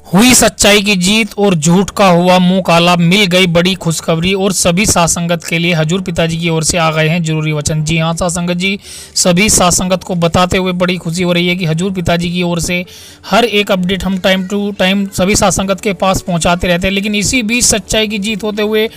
हुई सच्चाई की जीत और झूठ का हुआ मुंह काला। मिल गई बड़ी खुशखबरी और सभी साथ संगत के लिए हजूर पिताजी की ओर से आ गए हैं जरूरी वचन। जी हाँ साथ संगत जी, सभी साथ संगत को बताते हुए बड़ी खुशी हो रही है कि हजूर पिताजी की ओर से हर एक अपडेट हम टाइम टू टाइम सभी साथ संगत के पास पहुंचाते रहते हैं। लेकिन इसी बीच सच्चाई की जीत होते हुए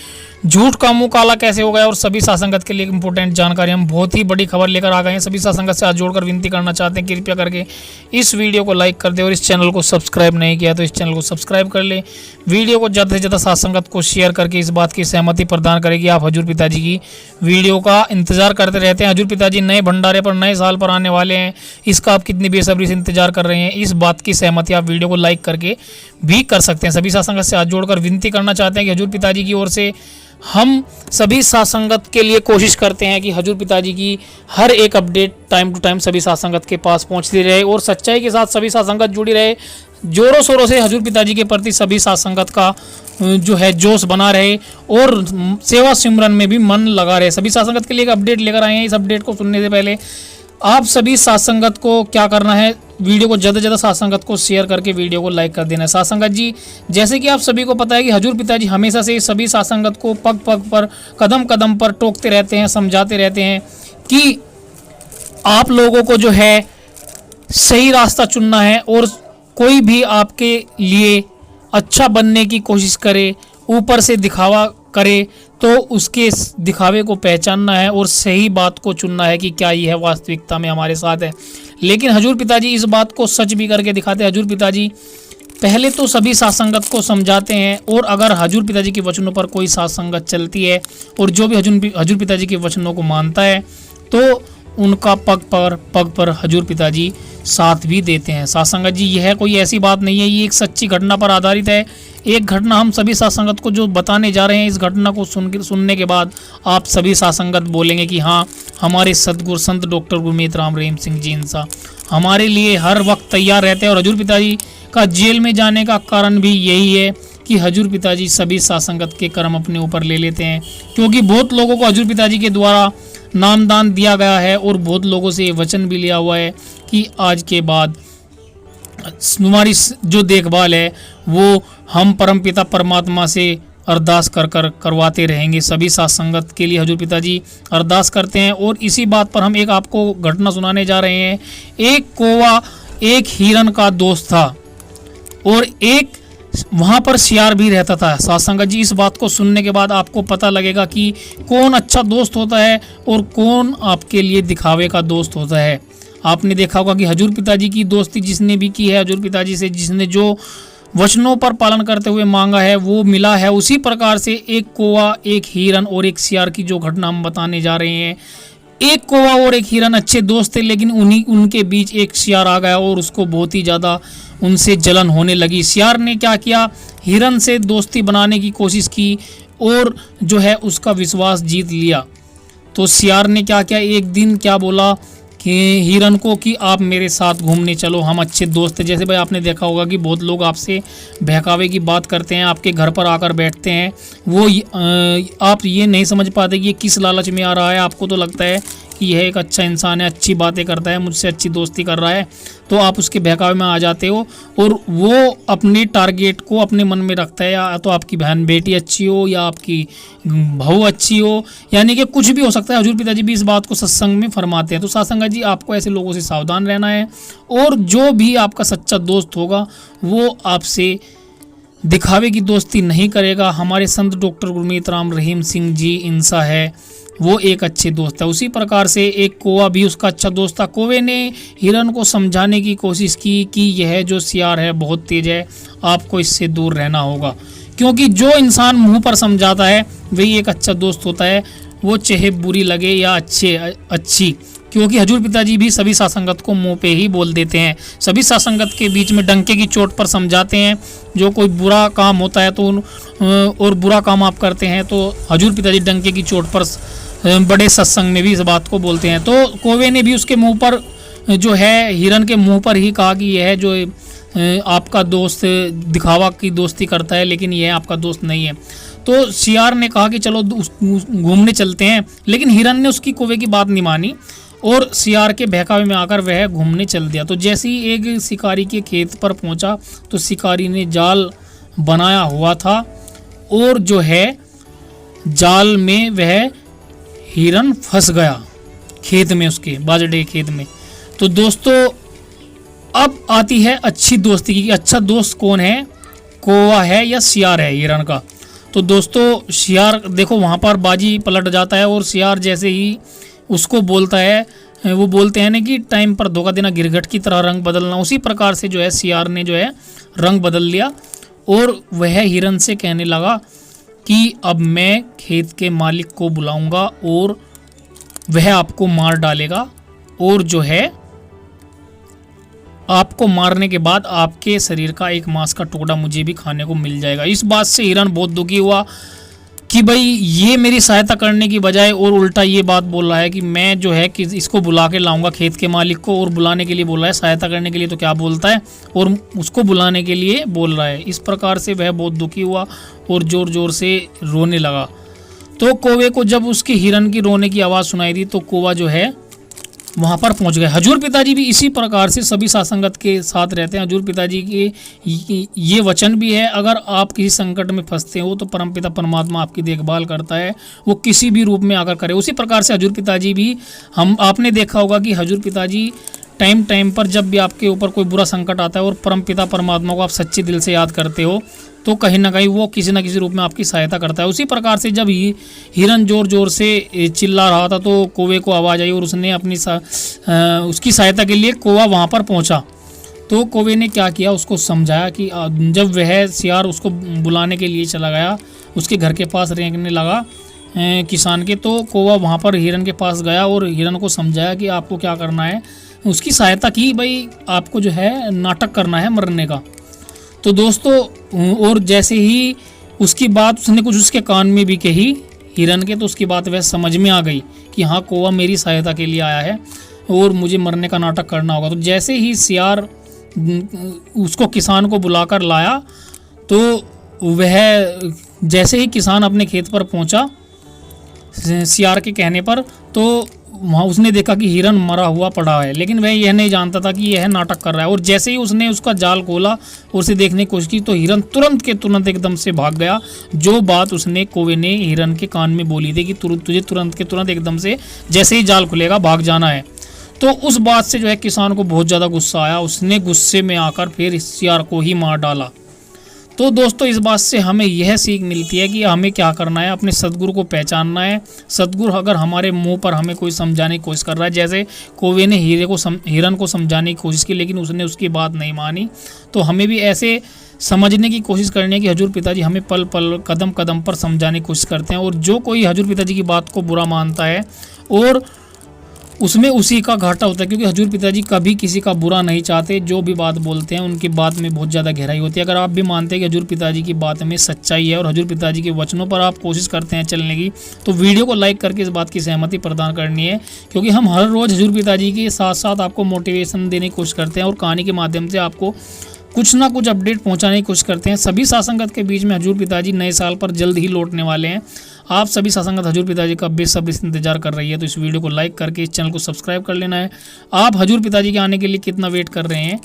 झूठ का मुंह काला कैसे हो गया और सभी साथ संगत के लिए इंपॉर्टेंट जानकारी, हम बहुत ही बड़ी खबर लेकर आ गए हैं। सभी साथ संगत से हाथ जोड़कर विनती करना चाहते हैं कि कृपया करके इस वीडियो को लाइक कर दे और इस चैनल को सब्सक्राइब नहीं किया तो इस चैनल को सब्सक्राइब कर ले। वीडियो को ज़्यादा से ज़्यादा साथ संगत को शेयर करके इस बात की सहमति प्रदान करेगी आप हजूर पिताजी की वीडियो का इंतजार करते रहते हैं। हजूर पिताजी नए भंडारे पर नए साल पर आने वाले हैं, इसका आप कितनी बेसब्री से इंतजार कर रहे हैं, इस बात की सहमति आप वीडियो को लाइक करके भी कर सकते हैं। सभी साथ संगत से हाथ जोड़कर विनती करना चाहते हैं कि हजूर पिताजी की ओर से हम सभी साथ संगत के लिए कोशिश करते हैं कि हजूर पिताजी की हर एक अपडेट टाइम टू टाइम सभी साथ संगत के पास पहुंचती रहे और सच्चाई के साथ सभी साथ संगत जुड़ी रहे। जोरों शोरों से हजूर पिताजी के प्रति सभी साथ संगत का जो है जोश बना रहे और सेवा सिमरन में भी मन लगा रहे। सभी साथ संगत के लिए एक अपडेट लेकर आए हैं। इस अपडेट को सुनने से पहले आप सभी साथ संगत को क्या करना है, वीडियो को ज़्यादा से ज़्यादा साथ संगत को शेयर करके वीडियो को लाइक कर देना है। साथ संगत जी, जैसे कि आप सभी को पता है कि हजूर पिताजी हमेशा से सभी साथ संगत को पग पग पर कदम कदम पर टोकते रहते हैं, समझाते रहते हैं कि आप लोगों को जो है सही रास्ता चुनना है और कोई भी आपके लिए अच्छा बनने की कोशिश करे, ऊपर से दिखावा करे तो उसके दिखावे को पहचानना है और सही बात को चुनना है कि क्या यह वास्तविकता में हमारे साथ है। लेकिन हजूर पिताजी इस बात को सच भी करके दिखाते हैं। हजूर पिताजी पहले तो सभी साथ संगत को समझाते हैं और अगर हजूर पिताजी के वचनों पर कोई साथ संगत चलती है और जो भी हजूर पिताजी के वचनों को मानता है तो उनका पग पर हजूर पिताजी साथ भी देते हैं। साथ संगत जी, यह कोई ऐसी बात नहीं है, ये एक सच्ची घटना पर आधारित है। एक घटना हम सभी साथ संगत को जो बताने जा रहे हैं, इस घटना को सुनने के बाद आप सभी साथ संगत बोलेंगे कि हाँ, हमारे सतगुरु संत डॉक्टर गुरमीत राम रहीम सिंह जी इंसा हमारे लिए हर वक्त तैयार रहते हैं। और हजूर पिताजी का जेल में जाने का कारण भी यही है कि हजूर पिताजी सभी साथ संगत के कर्म अपने ऊपर ले लेते हैं, क्योंकि बहुत लोगों को हजूर पिताजी के द्वारा नामदान दिया गया है और बहुत लोगों से ये वचन भी लिया हुआ है कि आज के बाद तुम्हारी जो देखभाल है वो हम परमपिता परमात्मा से अरदास कर करवाते रहेंगे। सभी साथ संगत के लिए हजूर पिताजी अरदास करते हैं और इसी बात पर हम एक आपको घटना सुनाने जा रहे हैं। एक कौवा एक हिरन का दोस्त था और एक वहाँ पर सियार भी रहता था। साथ संगत जी, इस बात को सुनने के बाद आपको पता लगेगा कि कौन अच्छा दोस्त होता है और कौन आपके लिए दिखावे का दोस्त होता है। आपने देखा होगा कि हजूर पिताजी की दोस्ती जिसने भी की है, हजूर पिताजी से जिसने जो वचनों पर पालन करते हुए मांगा है वो मिला है। उसी प्रकार से एक कौवा एक हिरन और एक सियार की जो घटना हम बताने जा रहे हैं। एक कौवा और एक हिरन अच्छे दोस्त थे, लेकिन उनके बीच एक सियार आ गया और उसको बहुत ही ज़्यादा उनसे जलन होने लगी। सियार ने क्या किया, हिरन से दोस्ती बनाने की कोशिश की और जो है उसका विश्वास जीत लिया। तो सियार ने क्या किया, एक दिन क्या बोला कि हिरन को कि आप मेरे साथ घूमने चलो, हम अच्छे दोस्त हैं। जैसे भाई आपने देखा होगा कि बहुत लोग आपसे बहकावे की बात करते हैं, आपके घर पर आकर बैठते हैं, वो आप ये नहीं समझ पाते कि ये किस लालच में आ रहा है। आपको तो लगता है कि यह एक अच्छा इंसान है, अच्छी बातें करता है, मुझसे अच्छी दोस्ती कर रहा है, तो आप उसके बहकावे में आ जाते हो और वो अपने टारगेट को अपने मन में रखता है। या तो आपकी बहन बेटी अच्छी हो या आपकी बहू अच्छी हो, यानी कि कुछ भी हो सकता है। हजूर पिताजी भी इस बात को सत्संग में फरमाते हैं। तो सत्संग जी, आपको ऐसे लोगों से सावधान रहना है और जो भी आपका सच्चा दोस्त होगा वो आपसे दिखावे की दोस्ती नहीं करेगा। हमारे संत डॉक्टर गुरमीत राम रहीम सिंह जी इंसा है, वो एक अच्छे दोस्त है। उसी प्रकार से एक कौवा भी उसका अच्छा दोस्त था। कौवे ने हिरन को समझाने की कोशिश की कि यह जो सियार है बहुत तेज है, आपको इससे दूर रहना होगा, क्योंकि जो इंसान मुंह पर समझाता है वही एक अच्छा दोस्त होता है, वो चाहे बुरी लगे या अच्छी। क्योंकि हजूर पिताजी भी सभी साथ संगत को मुंह पे ही बोल देते हैं, सभी साथ संगत के बीच में डंके की चोट पर समझाते हैं। जो कोई बुरा काम होता है तो और बुरा काम आप करते हैं तो हजूर पिताजी डंके की चोट पर बड़े सत्संग में भी इस बात को बोलते हैं। तो कौवे ने भी उसके मुंह पर जो है हिरन के मुंह पर ही कहा कि यह जो आपका दोस्त दिखावा की दोस्ती करता है, लेकिन यह आपका दोस्त नहीं है। तो सियार ने कहा कि चलो घूमने चलते हैं, लेकिन हिरन ने उसकी कौवे की बात नहीं मानी और सियार के बहकावे में आकर वह घूमने चल दिया। तो जैसे ही एक शिकारी के खेत पर पहुंचा तो शिकारी ने जाल बनाया हुआ था और जो है जाल में वह हिरन फंस गया खेत में, उसके बाजरे के खेत में। तो दोस्तों अब आती है अच्छी दोस्ती की, अच्छा दोस्त कौन है, कौवा है या सियार है हिरन का। तो दोस्तों सियार देखो वहाँ पर बाजी पलट जाता है और सियार जैसे ही उसको बोलता है, वो बोलते हैं ना कि टाइम पर धोखा देना, गिरगिट की तरह रंग बदलना, उसी प्रकार से जो है सियार ने जो है रंग बदल लिया और वह हिरन से कहने लगा कि अब मैं खेत के मालिक को बुलाऊंगा और वह आपको मार डालेगा और जो है आपको मारने के बाद आपके शरीर का एक मांस का टुकड़ा मुझे भी खाने को मिल जाएगा। इस बात से हिरन बहुत दुखी हुआ कि भाई ये मेरी सहायता करने की बजाय और उल्टा ये बात बोल रहा है कि मैं जो है कि इसको बुला के लाऊंगा खेत के मालिक को, और बुलाने के लिए बोल रहा है, सहायता करने के लिए तो क्या बोलता है, और उसको बुलाने के लिए बोल रहा है। इस प्रकार से वह बहुत दुखी हुआ और ज़ोर ज़ोर से रोने लगा। तो कौवे को जब उसके हिरन की रोने की आवाज़ सुनाई दी तो कौवा जो है वहाँ पर पहुँच गए। हजूर पिताजी भी इसी प्रकार से सभी सासंगत के साथ रहते हैं। हजूर पिताजी के ये वचन भी है, अगर आप किसी संकट में फंसते हो तो परमपिता परमात्मा आपकी देखभाल करता है, वो किसी भी रूप में आकर करे। उसी प्रकार से हजूर पिताजी भी, आपने देखा होगा कि हजूर पिताजी टाइम टाइम पर जब भी आपके ऊपर कोई बुरा संकट आता है और परमपिता परमात्मा को आप सच्चे दिल से याद करते हो तो कहीं ना कहीं वो किसी न किसी रूप में आपकी सहायता करता है। उसी प्रकार से जब हिरन जोर जोर से चिल्ला रहा था तो कौवे को आवाज़ आई और उसने अपनी उसकी सहायता के लिए कौवा वहाँ पर पहुँचा। तो कौवे ने क्या किया, उसको समझाया कि जब वह सियार उसको बुलाने के लिए चला गया, उसके घर के पास रेंगने लगा किसान के, तो कौवा वहाँ पर हिरन के पास गया और हिरन को समझाया कि आपको क्या करना है, उसकी सहायता की, भाई आपको जो है नाटक करना है मरने का। तो दोस्तों और जैसे ही उसकी बात उसने कुछ उसके कान में भी कही हिरन के, तो उसकी बात वह समझ में आ गई कि हाँ कौवा मेरी सहायता के लिए आया है और मुझे मरने का नाटक करना होगा। तो जैसे ही सियार उसको किसान को बुलाकर लाया तो वह जैसे ही किसान अपने खेत पर पहुंचा सियार के कहने पर, तो वहाँ उसने देखा कि हिरन मरा हुआ पड़ा है, लेकिन वह यह नहीं जानता था कि यह नाटक कर रहा है। और जैसे ही उसने उसका जाल खोला और उसे देखने की कोशिश की तो हिरन तुरंत के तुरंत एकदम से भाग गया। जो बात उसने कौवे ने हिरन के कान में बोली थी कि तुझे तुरंत के तुरंत एकदम से जैसे ही जाल खुलेगा भाग जाना है, तो उस बात से जो है किसान को बहुत ज़्यादा गुस्सा आया। उसने गुस्से में आकर फिर सियार को ही मार डाला। तो दोस्तों इस बात से हमें यह सीख मिलती है कि हमें क्या करना है, अपने सद्गुरु को पहचानना है। सद्गुरु अगर हमारे मुंह पर हमें कोई समझाने की कोशिश कर रहा है, जैसे कौवे ने हिरन को समझाने की कोशिश की लेकिन उसने उसकी बात नहीं मानी, तो हमें भी ऐसे समझने की कोशिश करनी है कि हजूर पिताजी हमें पल पल कदम कदम पर समझाने की कोशिश करते हैं। और जो कोई हजूर पिताजी की बात को बुरा मानता है और उसमें उसी का घाटा होता है, क्योंकि हजूर पिताजी कभी किसी का बुरा नहीं चाहते। जो भी बात बोलते हैं उनकी बात में बहुत ज़्यादा गहराई होती है। अगर आप भी मानते हैं कि हजूर पिताजी की बात में सच्चाई है और हजूर पिताजी के वचनों पर आप कोशिश करते हैं चलने की, तो वीडियो को लाइक करके इस बात की सहमति प्रदान करनी है, क्योंकि हम हर रोज़ हजूर पिताजी के साथ साथ आपको मोटिवेशन देने की कोशिश करते हैं और कहानी के माध्यम से आपको कुछ ना कुछ अपडेट पहुंचाने की कोशिश करते हैं। सभी सासंगत के बीच में हजूर पिताजी नए साल पर जल्द ही लौटने वाले हैं। आप सभी सासंगत हजूर पिताजी का बेसब्री से इंतजार कर रही है, तो इस वीडियो को लाइक करके इस चैनल को सब्सक्राइब कर लेना है। आप हजूर पिताजी के आने के लिए कितना वेट कर रहे हैं,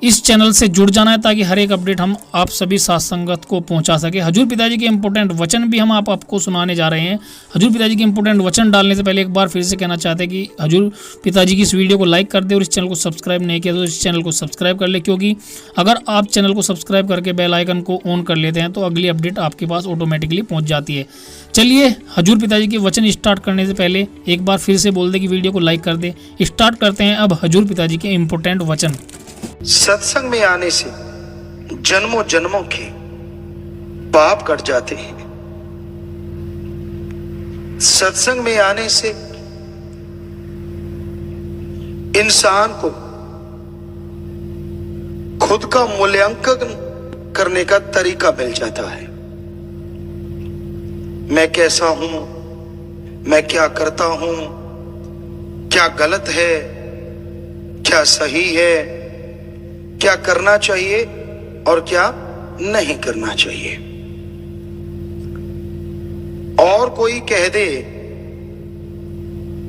इस चैनल से जुड़ जाना है ताकि हर एक अपडेट हम आप सभी सासंगत को पहुंचा सके। हजूर पिताजी के इंपॉर्टेंट वचन भी हम आपको सुनाने जा रहे हैं। हजूर पिताजी के इंपॉर्टेंट वचन डालने से पहले एक बार फिर से कहना चाहते हैं कि हजूर पिताजी की इस वीडियो को लाइक कर दे और इस चैनल को सब्सक्राइब नहीं किया तो इस चैनल को सब्सक्राइब कर ले, क्योंकि अगर आप चैनल को सब्सक्राइब करके बेल आइकन को ऑन कर लेते हैं तो अगली अपडेट आपके पास ऑटोमेटिकली पहुँच जाती है। चलिए हजूर पिताजी के वचन स्टार्ट करने से पहले एक बार फिर से बोल दे कि वीडियो को लाइक कर दे। स्टार्ट करते हैं अब हजूर पिताजी के इंपॉर्टेंट वचन। सत्संग में आने से जन्मों जन्मों के पाप कट जाते हैं। सत्संग में आने से इंसान को खुद का मूल्यांकन करने का तरीका मिल जाता है। मैं कैसा हूं, मैं क्या करता हूं, क्या गलत है, क्या सही है, क्या करना चाहिए और क्या नहीं करना चाहिए। और कोई कह दे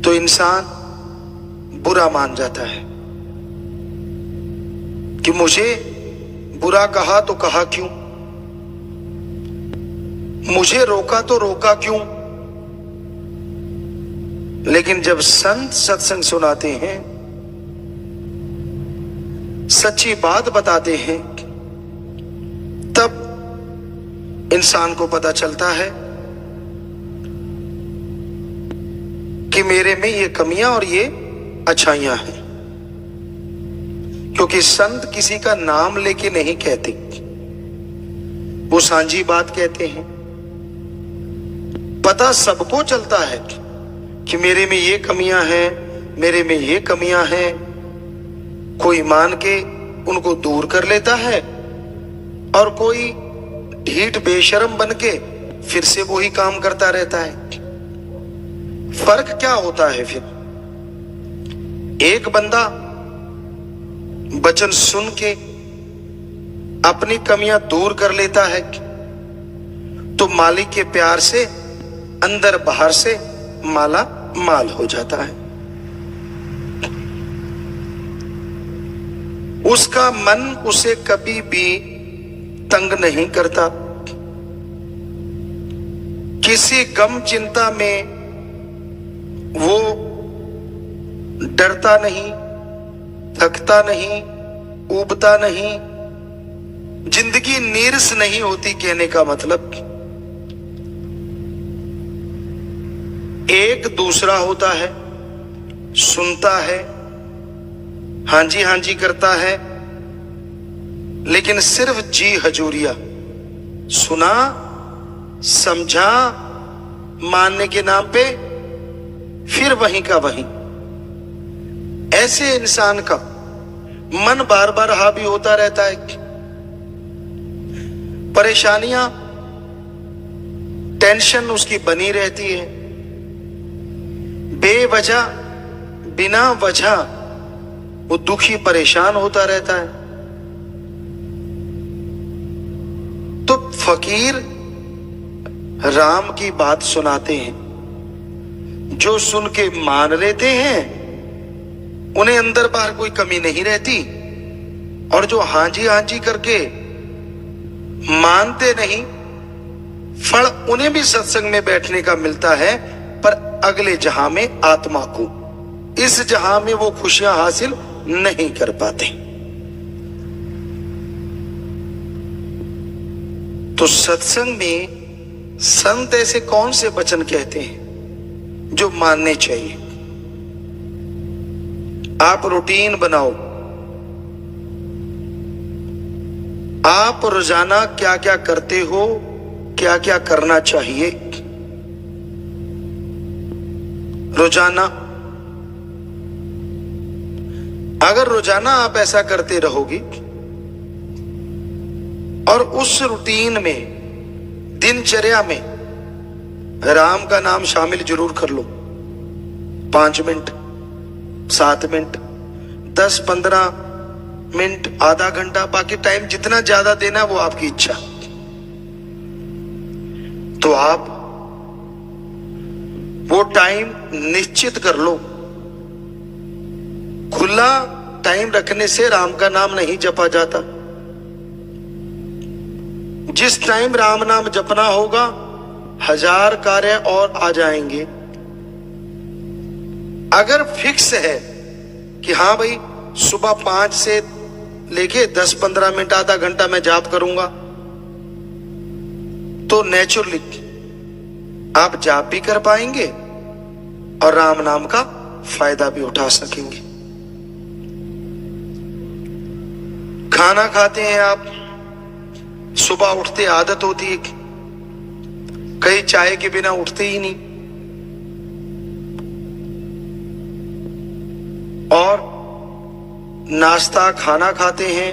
तो इंसान बुरा मान जाता है कि मुझे बुरा कहा तो कहा क्यों, मुझे रोका तो रोका क्यों। लेकिन जब संत सत्संग सुनाते हैं, सच्ची बात बताते हैं, तब इंसान को पता चलता है कि मेरे में ये कमियां और ये अच्छाइयां हैं। क्योंकि संत किसी का नाम लेके नहीं कहते, वो सांझी बात कहते हैं। पता सबको चलता है कि मेरे में ये कमियां हैं, मेरे में ये कमियां हैं। कोई मान के उनको दूर कर लेता है और कोई ढीठ बेशर्म बन के फिर से वही काम करता रहता है। फर्क क्या होता है फिर? एक बंदा वचन सुन के अपनी कमियां दूर कर लेता है तो मालिक के प्यार से अंदर बाहर से माला माल हो जाता है। उसका मन उसे कभी भी तंग नहीं करता, किसी गम चिंता में वो डरता नहीं, थकता नहीं, ऊबता नहीं। जिंदगी नीरस नहीं होती। कहने का मतलब एक दूसरा होता है, सुनता है, हां जी करता है, लेकिन सिर्फ जी हजूरिया, सुना समझा, मानने के नाम पे फिर वहीं का वहीं। ऐसे इंसान का मन बार बार हावी होता रहता है। परेशानियां, टेंशन उसकी बनी रहती है। बेवजह, बिना वजह वो दुखी परेशान होता रहता है। तो फकीर राम की बात सुनाते हैं, जो सुन के मान लेते हैं उन्हें अंदर बाहर कोई कमी नहीं रहती, और जो हां जी करके मानते नहीं, फल उन्हें भी सत्संग में बैठने का मिलता है, पर अगले जहां में आत्मा को, इस जहां में वो खुशियां हासिल नहीं कर पाते। तो सत्संग में संत ऐसे कौन से वचन कहते हैं जो मानने चाहिए? आप रूटीन बनाओ, आप रोजाना क्या क्या करते हो, क्या क्या करना चाहिए। रोजाना अगर रोजाना आप ऐसा करते रहोगे और उस रूटीन में, दिनचर्या में राम का नाम शामिल जरूर कर लो। 5 मिनट, 7 मिनट, 10-15 मिनट, आधा घंटा, बाकी टाइम जितना ज्यादा देना वो आपकी इच्छा। तो आप वो टाइम निश्चित कर लो। खुला टाइम रखने से राम का नाम नहीं जपा जाता। जिस टाइम राम नाम जपना होगा, 1000 कार्य और आ जाएंगे। अगर फिक्स है कि हाँ भाई सुबह 5 से लेके 10-15 मिनट, आधा घंटा मैं जाप करूंगा, तो नेचुरली आप जाप भी कर पाएंगे और राम नाम का फायदा भी उठा सकेंगे। खाना खाते हैं आप, सुबह उठते आदत होती है, कई चाय के बिना उठते ही नहीं, और नाश्ता खाना खाते हैं,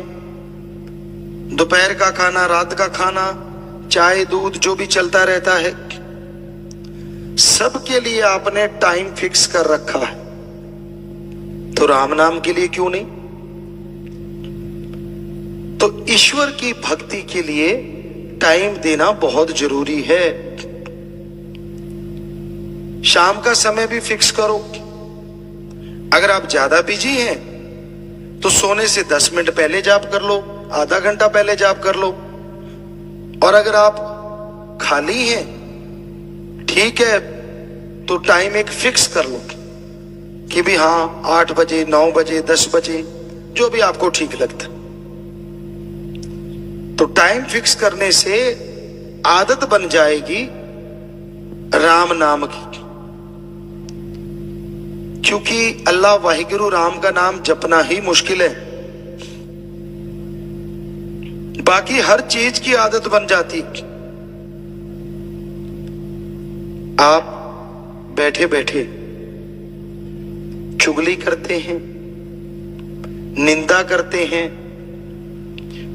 दोपहर का खाना, रात का खाना, चाय दूध जो भी चलता रहता है, सबके लिए आपने टाइम फिक्स कर रखा है। तो राम नाम के लिए क्यों नहीं? तो ईश्वर की भक्ति के लिए टाइम देना बहुत जरूरी है। शाम का समय भी फिक्स करो। अगर आप ज्यादा बिजी हैं तो सोने से 10 मिनट पहले जाप कर लो, आधा घंटा पहले जाप कर लो। और अगर आप खाली हैं, ठीक है, तो टाइम एक फिक्स कर लो कि भी हाँ 8 बजे, 9 बजे, 10 बजे, जो भी आपको ठीक लगता। तो टाइम फिक्स करने से आदत बन जाएगी राम नाम की, क्योंकि अल्लाह वाहिगुरु राम का नाम जपना ही मुश्किल है, बाकी हर चीज की आदत बन जाती। आप बैठे बैठे चुगली करते हैं, निंदा करते हैं,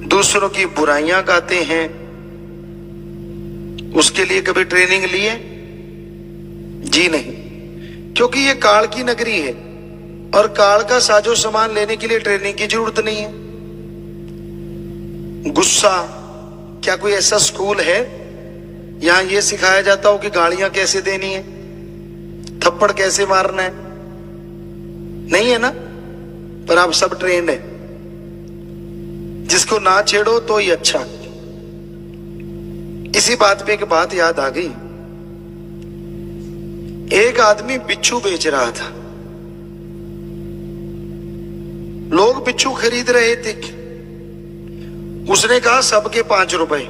दूसरों की बुराइयां गाते हैं, उसके लिए कभी ट्रेनिंग लिए? जी नहीं, क्योंकि ये काल की नगरी है और काल का साजो सामान लेने के लिए ट्रेनिंग की जरूरत नहीं है। गुस्सा, क्या कोई ऐसा स्कूल है यहां ये सिखाया जाता हो कि गालियां कैसे देनी है, थप्पड़ कैसे मारना है? नहीं है ना, पर आप सब ट्रेंड है, जिसको ना छेड़ो तो ही अच्छा। इसी बात पे एक बात याद आ गई। एक आदमी बिच्छू बेच रहा था, लोग बिच्छू खरीद रहे थे। उसने कहा सबके 5 रुपए।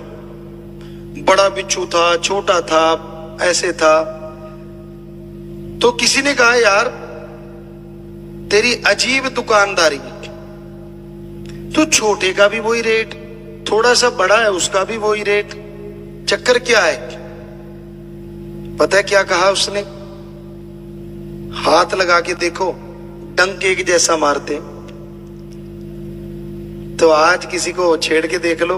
बड़ा बिच्छू था, छोटा था, ऐसे था। तो किसी ने कहा यार तेरी अजीब दुकानदारी, तो छोटे का भी वही रेट, थोड़ा सा बड़ा है उसका भी वही रेट, चक्कर क्या है? पता है क्या कहा उसने? हाथ लगा के देखो, डंक एक जैसा मारते। तो आज किसी को छेड़ के देख लो,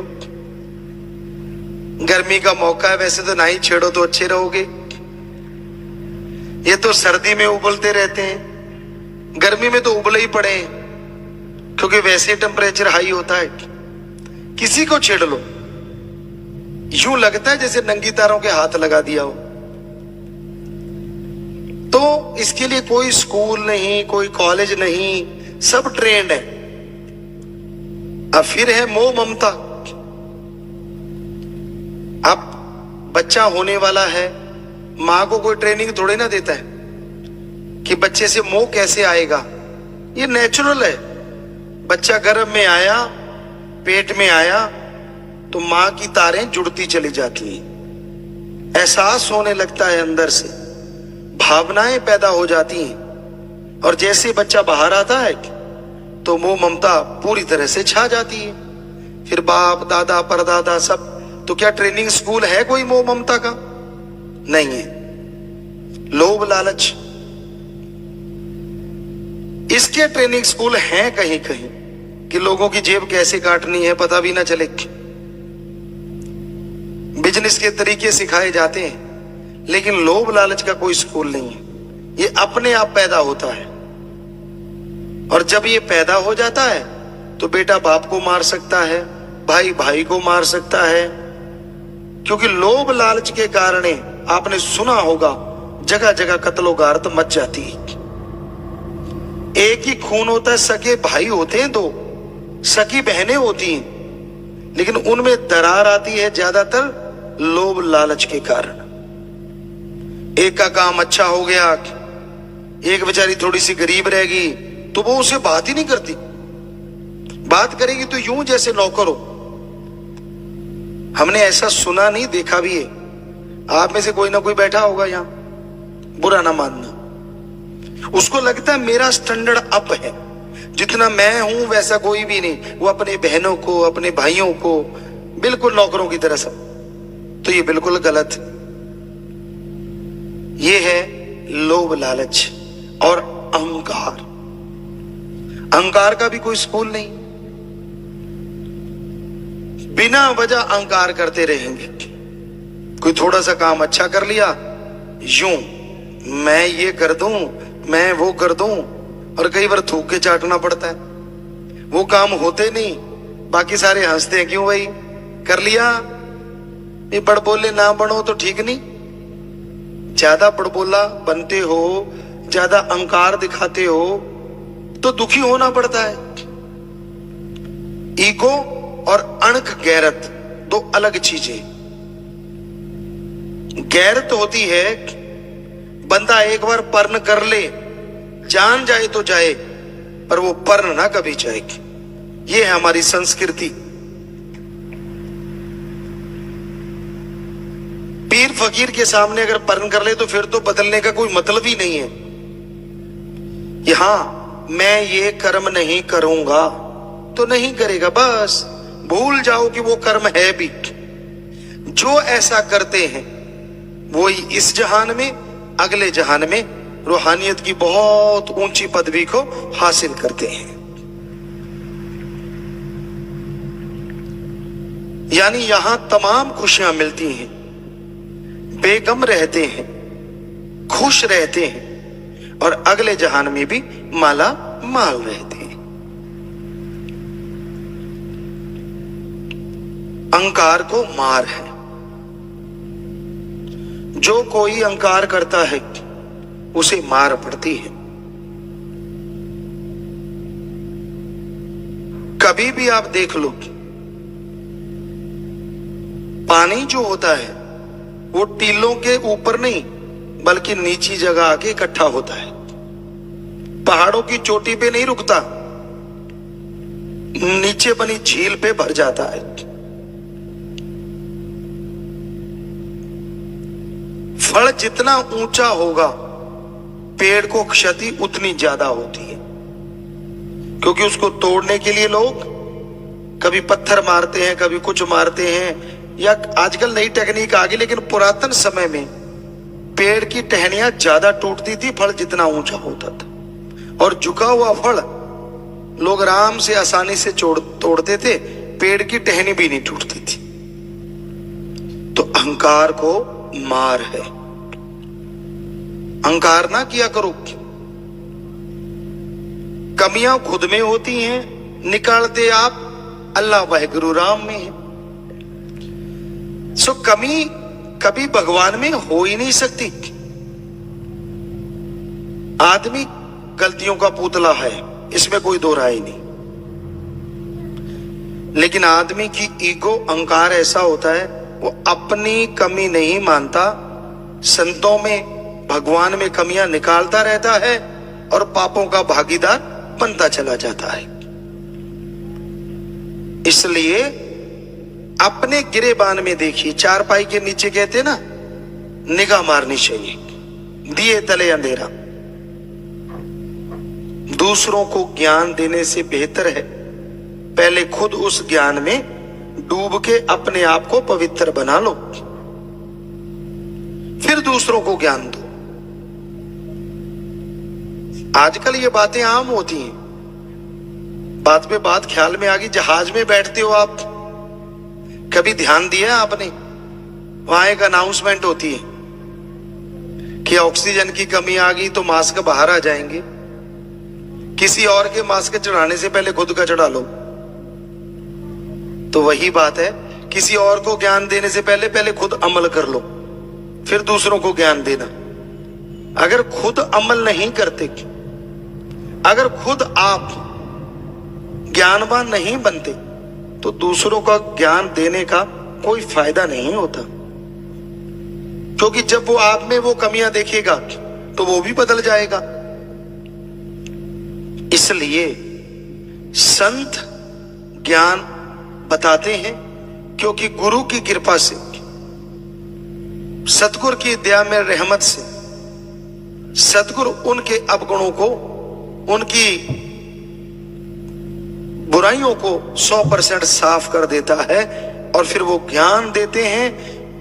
गर्मी का मौका है, वैसे तो ना ही छेड़ो तो अच्छे रहोगे। ये तो सर्दी में उबलते रहते हैं, गर्मी में तो उबले ही पड़े हैं, क्योंकि वैसे टेम्परेचर हाई होता है। किसी को छेड़ लो, यूं लगता है जैसे नंगी तारों के हाथ लगा दिया हो। तो इसके लिए कोई स्कूल नहीं, कोई कॉलेज नहीं, सब ट्रेंड है। अब फिर है मोह ममता। अब बच्चा होने वाला है, मां को कोई ट्रेनिंग थोड़े ना देता है कि बच्चे से मोह कैसे आएगा। ये नेचुरल है। बच्चा गर्भ में आया, पेट में आया, तो मां की तारें जुड़ती चली जाती हैं, एहसास होने लगता है अंदर से, भावनाएं पैदा हो जाती हैं। और जैसे बच्चा बाहर आता है तो मोह ममता पूरी तरह से छा जाती है। फिर बाप दादा परदादा सब। तो क्या ट्रेनिंग स्कूल है कोई मोह ममता का? नहीं है। लोभ लालच, इसके ट्रेनिंग स्कूल हैं कहीं कहीं कि लोगों की जेब कैसे काटनी है पता भी ना चले। बिजनेस के तरीके सिखाए जाते हैं, लेकिन लोभ लालच का कोई स्कूल नहीं है। ये अपने आप पैदा होता है, और जब ये पैदा हो जाता है तो बेटा बाप को मार सकता है, भाई भाई को मार सकता है, क्योंकि लोभ लालच के कारण आपने सुना होगा जगह जगह कत्लो गारत मच जाती है। एक ही खून होता है, सगे भाई होते हैं दो, सगी बहनें होती हैं, लेकिन उनमें दरार आती है ज्यादातर लोभ लालच के कारण। एक का काम अच्छा हो गया, एक बेचारी थोड़ी सी गरीब रहेगी, तो वो उसे बात ही नहीं करती। बात करेगी तो यूं जैसे नौकर हो। हमने ऐसा सुना नहीं, देखा भी है। आप में से कोई ना कोई बैठा होगा यहां, बुरा ना मानना। उसको लगता है मेरा स्टैंडर्ड अप है, जितना मैं हूं वैसा कोई भी नहीं। वो अपने बहनों को, अपने भाइयों को बिल्कुल नौकरों की तरह सब। तो ये बिल्कुल गलत। ये है लोभ लालच और अहंकार। अहंकार का भी कोई स्कूल नहीं। बिना वजह अहंकार करते रहेंगे। कोई थोड़ा सा काम अच्छा कर लिया, यूं मैं ये कर दूं, मैं वो कर दूं, और कई बार थूक के चाटना पड़ता है। वो काम होते नहीं, बाकी सारे हंसते हैं, क्यों भाई कर लिया। ये बड़बोले ना बनो तो ठीक नहीं। ज्यादा बड़बोला बनते हो, ज्यादा अहंकार दिखाते हो, तो दुखी होना पड़ता है। ईगो और अणख गैरत दो अलग चीजें। गैरत होती है बंदा एक बार पर्ण कर ले, जान जाए तो जाए, पर वो पर्ण ना कभी जाएगी। ये है हमारी संस्कृति। पीर फकीर के सामने अगर पर्ण कर ले तो फिर तो बदलने का कोई मतलब ही नहीं है। यहां मैं ये कर्म नहीं करूंगा तो नहीं करेगा, बस भूल जाओ कि वो कर्म है भी। जो ऐसा करते हैं वो इस जहान में, अगले जहान में रूहानियत की बहुत ऊंची पदवी को हासिल करते हैं। यानी यहां तमाम खुशियां मिलती हैं, बेगम रहते हैं, खुश रहते हैं, और अगले जहान में भी माला माल रहते हैं। अहंकार को मार है। जो कोई अहंकार करता है उसे मार पड़ती है। कभी भी आप देख लो, पानी जो होता है वो टीलों के ऊपर नहीं बल्कि नीची जगह आके इकट्ठा होता है, पहाड़ों की चोटी पे नहीं रुकता, नीचे बनी झील पे भर जाता है। फल जितना ऊंचा होगा पेड़ को क्षति उतनी ज्यादा होती है, क्योंकि उसको तोड़ने के लिए लोग कभी पत्थर मारते हैं, कभी कुछ मारते हैं, या आजकल नई टेक्निक आ गई, लेकिन पुरातन समय में पेड़ की टहनियां ज्यादा टूटती थी फल जितना ऊंचा होता था, और झुका हुआ फल लोग आराम से आसानी से तोड़ते थे, पेड़ की टहनी भी नहीं टूटती थी। तो अहंकार को मार है। अहंकार ना किया करो। कमियां खुद में होती हैं, निकालते आप अल्लाह वाहिगुरु राम में है। सो कमी कभी भगवान में हो ही नहीं सकती। आदमी गलतियों का पुतला है, इसमें कोई दो राय नहीं, लेकिन आदमी की ईगो अहंकार ऐसा होता है वो अपनी कमी नहीं मानता, संतों में भगवान में कमियां निकालता रहता है और पापों का भागीदार बनता चला जाता है। इसलिए अपने गिरेबान में देखिए, चारपाई के नीचे कहते ना निगाह मारनी चाहिए, दिए तले अंधेरा। दूसरों को ज्ञान देने से बेहतर है पहले खुद उस ज्ञान में डूब के अपने आप को पवित्र बना लो, फिर दूसरों को ज्ञान दो। आजकल ये बातें आम होती हैं, बात पे बात ख्याल में आ गई। जहाज में बैठते हो आप, कभी ध्यान दिया आपने? वहां एक अनाउंसमेंट होती है कि ऑक्सीजन की कमी आ गई तो मास्क बाहर आ जाएंगे। किसी और के मास्क चढ़ाने से पहले खुद का चढ़ा लो। तो वही बात है, किसी और को ज्ञान देने से पहले खुद अमल कर लो, फिर दूसरों को ज्ञान देना। अगर खुद अमल नहीं करते, अगर खुद आप ज्ञानवान नहीं बनते, तो दूसरों का ज्ञान देने का कोई फायदा नहीं होता, क्योंकि जब वो आप में वो कमियां देखेगा तो वो भी बदल जाएगा। इसलिए संत ज्ञान बताते हैं, क्योंकि गुरु की कृपा से, सतगुरु की दया में रहमत से सतगुरु उनके अवगुणों को, उनकी बुराइयों को 100% साफ कर देता है, और फिर वो ज्ञान देते हैं,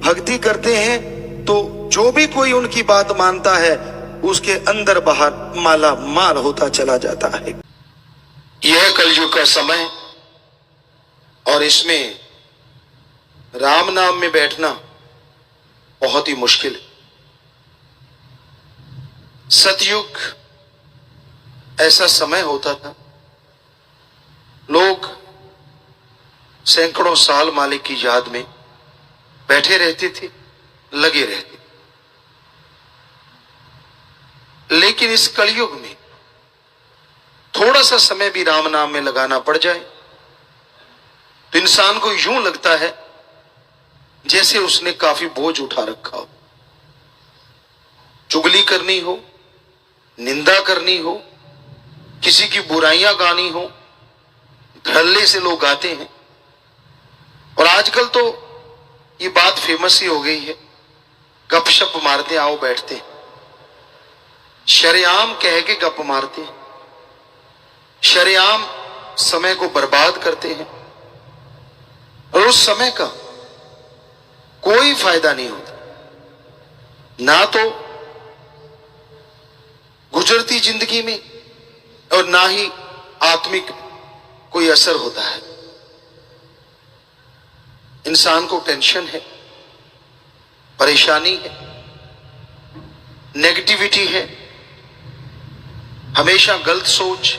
भक्ति करते हैं, तो जो भी कोई उनकी बात मानता है उसके अंदर बाहर माला माल होता चला जाता है। यह कलयुग का समय, और इसमें राम नाम में बैठना बहुत ही मुश्किल है। सतयुग ऐसा समय होता था, लोग सैकड़ों साल मालिक की याद में बैठे रहते थे, लगे रहते। लेकिन इस कलयुग में थोड़ा सा समय भी राम नाम में लगाना पड़ जाए तो इंसान को यूं लगता है जैसे उसने काफी बोझ उठा रखा हो। चुगली करनी हो, निंदा करनी हो, किसी की बुराइयां गानी हो, धड़ल्ले से लोग गाते हैं। और आजकल तो ये बात फेमस ही हो गई है, गपशप मारते आओ बैठते हैं, शरेआम कह के गप मारते हैं, शरेआम समय को बर्बाद करते हैं और उस समय का कोई फायदा नहीं होता, ना तो गुजरती जिंदगी में और ना ही आत्मिक कोई असर होता है। इंसान को टेंशन है, परेशानी है, नेगेटिविटी है, हमेशा गलत सोच,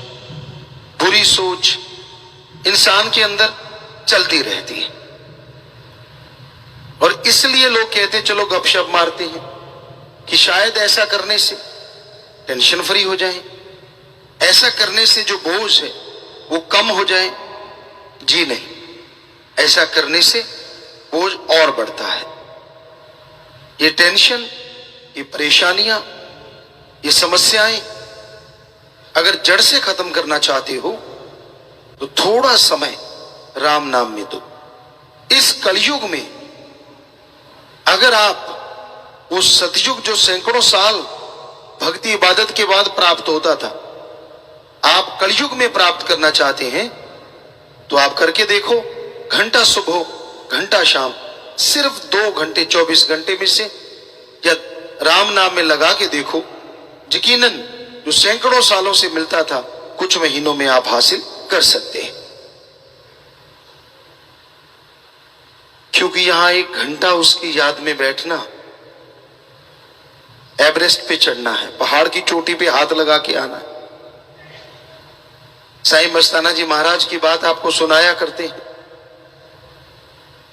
बुरी सोच इंसान के अंदर चलती रहती है। और इसलिए लोग कहते हैं चलो गपशप मारते हैं कि शायद ऐसा करने से टेंशन फ्री हो जाए, ऐसा करने से जो बोझ है वो कम हो जाए। जी नहीं, ऐसा करने से बोझ और बढ़ता है। ये टेंशन, ये परेशानियां, ये समस्याएं अगर जड़ से खत्म करना चाहते हो तो थोड़ा समय राम नाम में दो। इस कलयुग में अगर आप वो सतयुग जो सैकड़ों साल भक्ति इबादत के बाद प्राप्त होता था, आप कलयुग में प्राप्त करना चाहते हैं तो आप करके देखो। घंटा सुबह घंटा शाम, सिर्फ 2 घंटे 24 घंटे में से या राम नाम में लगा के देखो, यकीनन जो सैकड़ों सालों से मिलता था कुछ महीनों में आप हासिल कर सकते हैं। क्योंकि यहां 1 घंटा उसकी याद में बैठना, एवरेस्ट पे चढ़ना है, पहाड़ की चोटी पे हाथ लगा के आना है। साईं मस्ताना जी महाराज की बात आपको सुनाया करते हैं।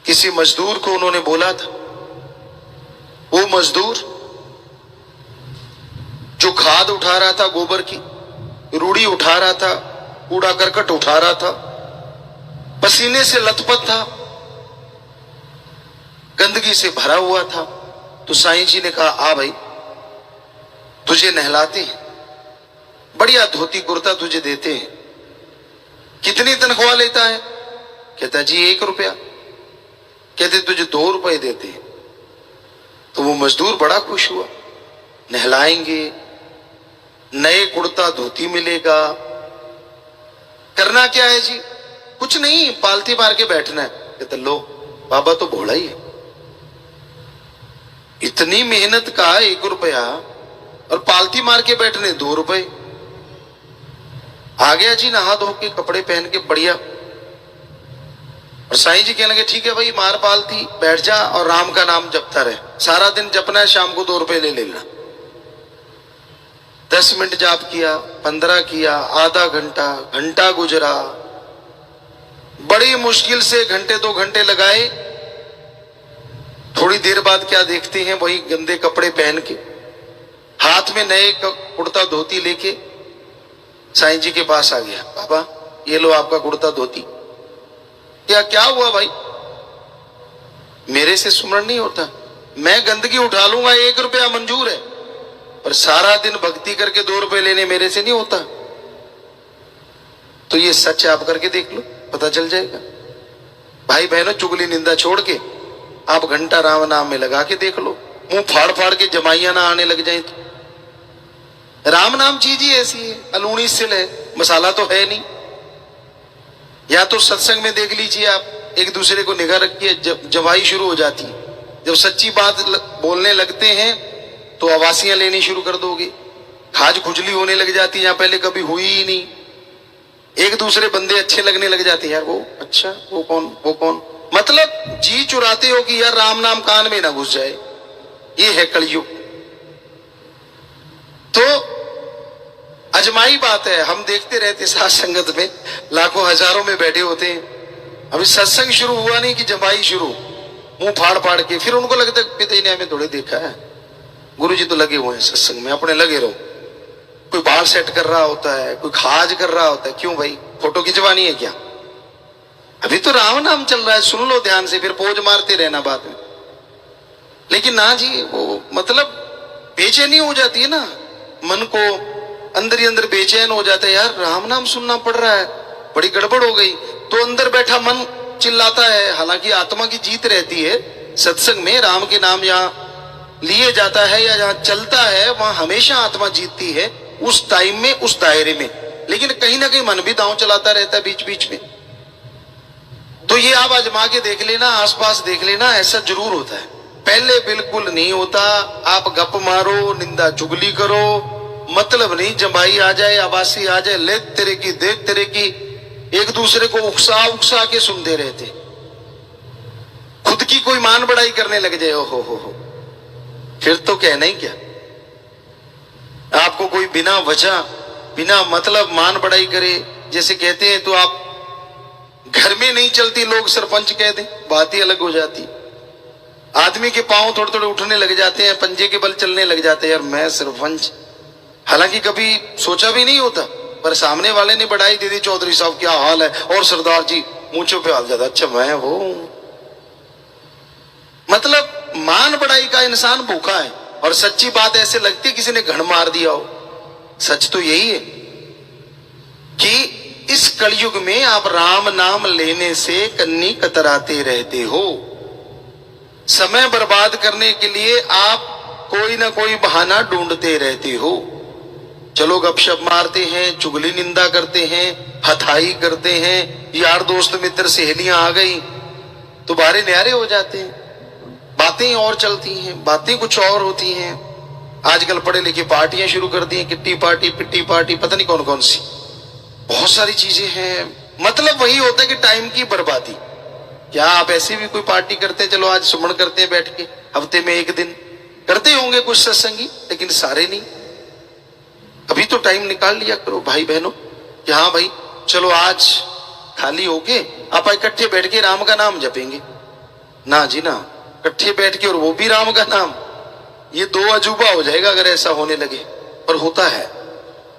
किसी मजदूर को उन्होंने बोला था, वो मजदूर जो खाद उठा रहा था, गोबर की रूढ़ी उठा रहा था, कूड़ा करकट उठा रहा था, पसीने से लथपथ था, गंदगी से भरा हुआ था। तो साईं जी ने कहा, आ भाई तुझे नहलाते हैं, बढ़िया धोती कुर्ता तुझे देते हैं, कितनी तनख्वाह लेता है? कहता जी 1 रुपया। कहते तुझे 2 रुपए देते हैं। तो वो मजदूर बड़ा खुश हुआ, नहलाएंगे, नए कुर्ता धोती मिलेगा, करना क्या है जी? कुछ नहीं, पालती मार के बैठना है। कहते लो बाबा तो भोला ही है, इतनी मेहनत का 1 रुपया और पालती मार के बैठने 2 रुपए। आ गया जी नहा धो के, कपड़े पहन के बढ़िया। और साईं जी कहने लगे ठीक है भाई, मार पालती, बैठ जा और राम का नाम जपता रहे, सारा दिन जपना है, शाम को 2 रुपए ले लेना। 10 मिनट जाप किया, 15 किया, आधा घंटा, घंटा गुजरा, बड़ी मुश्किल से घंटे 2 घंटे लगाए। थोड़ी देर बाद क्या देखते हैं, वही गंदे कपड़े पहन के, हाथ में नए कुर्ता धोती लेके साईं जी के पास आ गया। बाबा ये लो आपका कुर्ता धोती। क्या हुआ भाई? मेरे से सुमरण नहीं होता, मैं गंदगी उठा लूंगा, 1 रुपया मंजूर है, पर सारा दिन भक्ति करके 2 रुपए लेने मेरे से नहीं होता। तो ये सच आप करके देख लो, पता चल जाएगा। भाई बहनों, चुगली निंदा छोड़ के आप घंटा राम नाम में लगा के देख लो, मुंह फाड़ फाड़ के जमाइयां ना आने लग जाए तो। राम नाम चीज ही ऐसी है, अलूणी सिल है, मसाला तो है नहीं। या तो सत्संग में देख लीजिए आप, एक दूसरे को निगाह रखिए, जवाई शुरू हो जाती है। जब सच्ची बात बोलने लगते हैं तो आवासियां लेनी शुरू कर दोगे, खाज खुजली होने लग जाती है जहां पहले कभी हुई ही नहीं। एक दूसरे बंदे अच्छे लगने लग जाते हैं, यार वो अच्छा, वो कौन, मतलब जी चुराते हो कि यार राम नाम कान में ना घुस जाए। ये है कलयुग। तो अजमाई बात है, हम देखते रहते साथ संगत में लाखों हजारों में बैठे होते हैं, अभी सत्संग शुरू हुआ नहीं कि जमाई शुरू, मुंह फाड़ फाड़ के। फिर उनको लगता है पिता ने हमें थोड़े देखा है, गुरु जी तो लगे हुए हैं सत्संग में, अपने लगे रहो। कोई बाल सेट कर रहा होता है, कोई खाज कर रहा होता है। क्यों भाई, फोटो खिंचवानी है क्या? अभी तो राम नाम चल रहा है, सुन लो ध्यान से, फिर पोज मारते रहना बाद में। लेकिन ना जी, वो मतलब बेचैनी हो जाती है ना, मन को अंदर ही अंदर बेचैन हो जाता है, यार राम नाम सुनना पड़ रहा है, बड़ी गड़बड़ हो गई। तो अंदर बैठा मन चिल्लाता है, हालांकि आत्मा की जीत रहती है। सत्संग में राम के नाम जहां लिए जाता है या जहां चलता है, वहां हमेशा आत्मा जीतती है, उस टाइम में, उस दायरे में। लेकिन कहीं ना कहीं मन भी दांव चलाता रहता है बीच बीच में। तो ये आप आजमा के देख लेना, आसपास देख लेना, ऐसा जरूर होता है। पहले बिल्कुल नहीं होता। आप गप मारो, निंदा चुगली करो, मतलब नहीं, जमाई आ जाए, आवासी आ जाए, ले तेरे की देख तेरे की, एक दूसरे को उकसा उकसा के सुनते रहते। खुद की कोई मान बढ़ाई करने लग जाए, हो फिर तो कहना ही क्या। आपको कोई बिना वजह, बिना मतलब मान बढ़ाई करे, जैसे कहते हैं, तो आप घर में नहीं चलती, लोग सरपंच कह दें, बात ही अलग हो जाती। आदमी के पांव थोड़े थोड़े उठने लग जाते हैं, पंजे के बल चलने लग जाते हैं, यार मैं सरपंच। हालांकि कभी सोचा भी नहीं होता, पर सामने वाले ने बढ़ाई दे दी, चौधरी साहब क्या हाल है, और सरदार जी मूंछों पे हाल जाता, अच्छा मैं वो। मतलब मान बढ़ाई का इंसान भूखा है। और सच्ची बात ऐसे लगती है किसी ने घण मार दिया हो। सच तो यही है कि इस कलयुग में आप राम नाम लेने से कन्नी कतराते रहते हो। समय बर्बाद करने के लिए आप कोई ना कोई बहाना ढूंढते रहते हो। चलो गपशप मारते हैं, चुगली निंदा करते हैं, हथाई करते हैं, यार दोस्त मित्र सहेलियां आ गई तो बारे न्यारे हो जाते हैं, बातें और चलती हैं, बातें कुछ और होती हैं। आजकल पढ़े लिखे पार्टियां शुरू कर दी हैं, किट्टी पार्टी, पिट्टी पार्टी, पता नहीं कौन कौन सी, बहुत सारी चीजें हैं। मतलब वही होता है कि टाइम की बर्बादी। क्या आप ऐसे भी कोई पार्टी करते हैं, चलो आज सुमन करते हैं बैठ के, हफ्ते में एक दिन करते होंगे कुछ सत्संगी, लेकिन सारे नहीं। अभी तो टाइम निकाल लिया करो भाई बहनों कि हाँ भाई चलो आज खाली होके आप इकट्ठे बैठ के राम का नाम जपेंगे। ना जी ना, इकट्ठे बैठ के और वो भी राम का नाम, ये दो अजूबा हो जाएगा अगर ऐसा होने लगे। पर होता है।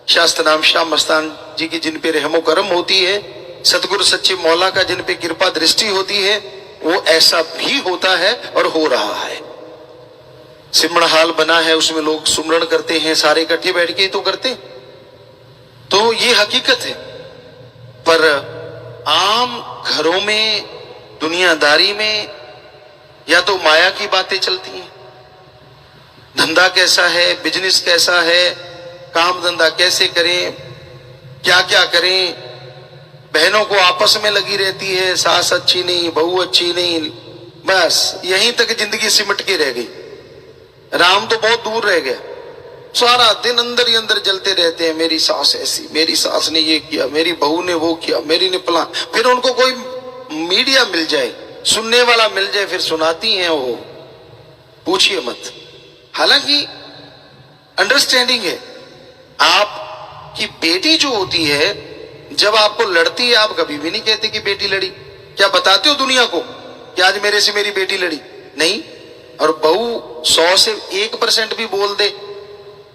शास्त्र नाम श्याम मस्तान जी की जिन पे रहमो करम होती है, सतगुरु सच्चे मौला का जिन पे कृपा दृष्टि होती है, वो ऐसा भी होता है और हो रहा है। सिमरण हाल बना है, उसमें लोग सुमरण करते हैं, सारे इकट्ठे बैठ के ही तो करते। तो ये हकीकत है। पर आम घरों में, दुनियादारी में या तो माया की बातें चलती हैं, धंधा कैसा है, बिजनेस कैसा है, काम धंधा कैसे करें, क्या क्या करें। बहनों को आपस में लगी रहती है, सास अच्छी नहीं, बहू अच्छी नहीं, बस यहीं तक जिंदगी सिमट के रह गई। राम तो बहुत दूर रह गया। सारा दिन अंदर ही अंदर जलते रहते हैं, मेरी सास ऐसी, मेरी सास ने ये किया, मेरी बहू ने वो किया, मेरी ने फलां। फिर उनको कोई मीडिया मिल जाए, सुनने वाला मिल जाए, फिर सुनाती हैं वो, पूछिए मत। हालांकि अंडरस्टैंडिंग है। आपकी बेटी जो होती है, जब आपको लड़ती है, आप कभी भी नहीं कहते कि बेटी लड़ी। क्या बताते हो दुनिया को कि आज मेरे से मेरी बेटी लड़ी? नहीं। और बहू 100 से 1% भी बोल दे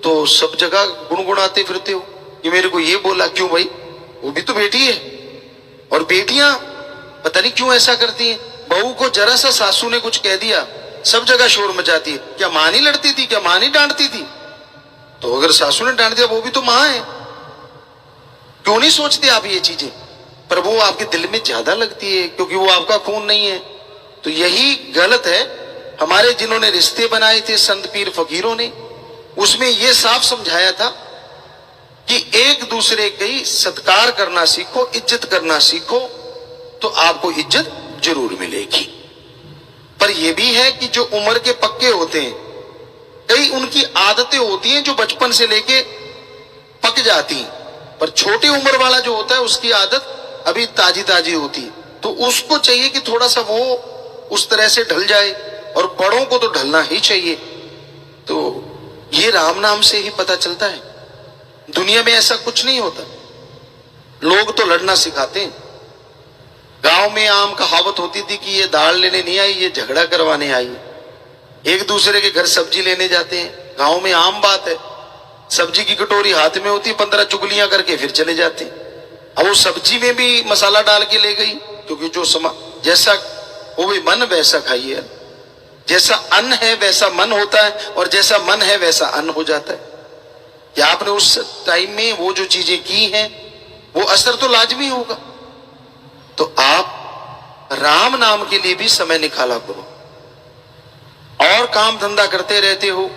तो सब जगह गुनगुनाते फिरते हो कि मेरे को ये बोला। क्यों भाई, वो भी तो बेटी है। और बेटियां पता नहीं क्यों ऐसा करती हैं, बहू को जरा सा सासू ने कुछ कह दिया, सब जगह शोर मचाती है। क्या मां नहीं लड़ती थी, क्या मां नहीं डांटती थी? तो अगर सासू ने डांट दिया, वो भी तो मां है। क्यों नहीं सोचते आप ये चीजें? पर वो आपके दिल में ज्यादा लगती है क्योंकि वो आपका खून नहीं है। तो यही गलत है। हमारे जिन्होंने रिश्ते बनाए थे संत पीर फकीरों ने, उसमें यह साफ समझाया था कि एक दूसरे की सत्कार करना सीखो, इज्जत करना सीखो, तो आपको इज्जत जरूर मिलेगी। पर यह भी है कि जो उम्र के पक्के होते हैं, कई उनकी आदतें होती हैं जो बचपन से लेके पक जाती हैं, पर छोटी उम्र वाला जो होता है उसकी आदत अभी ताजी ताजी होती है। तो उसको चाहिए कि थोड़ा सा वो उस तरह से ढल जाए, और बड़ों को तो ढलना ही चाहिए। तो ये राम नाम से ही पता चलता है। दुनिया में ऐसा कुछ नहीं होता। लोग तो लड़ना सिखाते हैं। गांव में आम कहावत होती थी कि ये दाल लेने नहीं आई, ये झगड़ा करवाने आई। एक दूसरे के घर सब्जी लेने जाते हैं, गांव में आम बात है। सब्जी की कटोरी हाथ में होती, 15 चुगलियां करके फिर चले जाते। अब वो सब्जी में भी मसाला डाल के ले गई, क्योंकि जो जैसा वो भी मन वैसा खाइए। जैसा अन्न है वैसा मन होता है, और जैसा मन है वैसा अन्न हो जाता है। या आपने उस टाइम में वो जो चीजें की हैं वो असर तो लाजमी होगा। तो आप राम नाम के लिए भी समय निकाला करो। और काम धंधा करते रहते हो,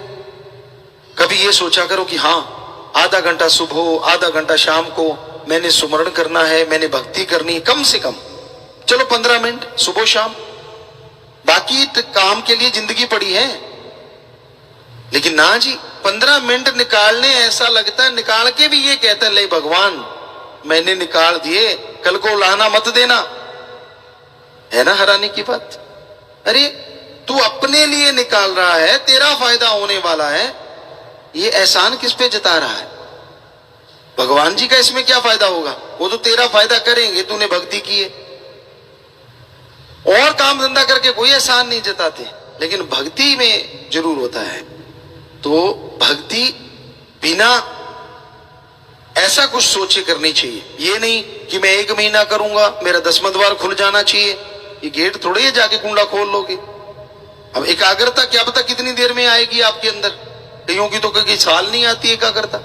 कभी ये सोचा करो कि हाँ, आधा घंटा सुबह आधा घंटा शाम को मैंने सुमरण करना है, मैंने भक्ति करनी है, कम से कम चलो 15 मिनट सुबह शाम। बाकी काम के लिए जिंदगी पड़ी है। लेकिन ना जी, 15 मिनट निकालने ऐसा लगता है, निकाल के भी ये कहता है ले भगवान मैंने निकाल दिए, कल को लाना मत देना। है ना हैरानी की बात। अरे तू अपने लिए निकाल रहा है, तेरा फायदा होने वाला है, ये एहसान किस पे जता रहा है? भगवान जी का इसमें क्या फायदा होगा? वो तो तेरा फायदा करेंगे, तूने भक्ति की है। और काम धंधा करके कोई एहसान नहीं जताते, लेकिन भक्ति में जरूर होता है। तो भक्ति बिना ऐसा कुछ सोचे करनी चाहिए। ये नहीं कि मैं 1 महीना करूंगा, मेरा 10वां द्वार खुल जाना चाहिए। ये गेट थोड़ी है जाके कुंडा खोल लोगे। अब एकाग्रता क्या पता कितनी देर में आएगी आपके अंदर। कईयों की तो कई साल नहीं आती एकाग्रता,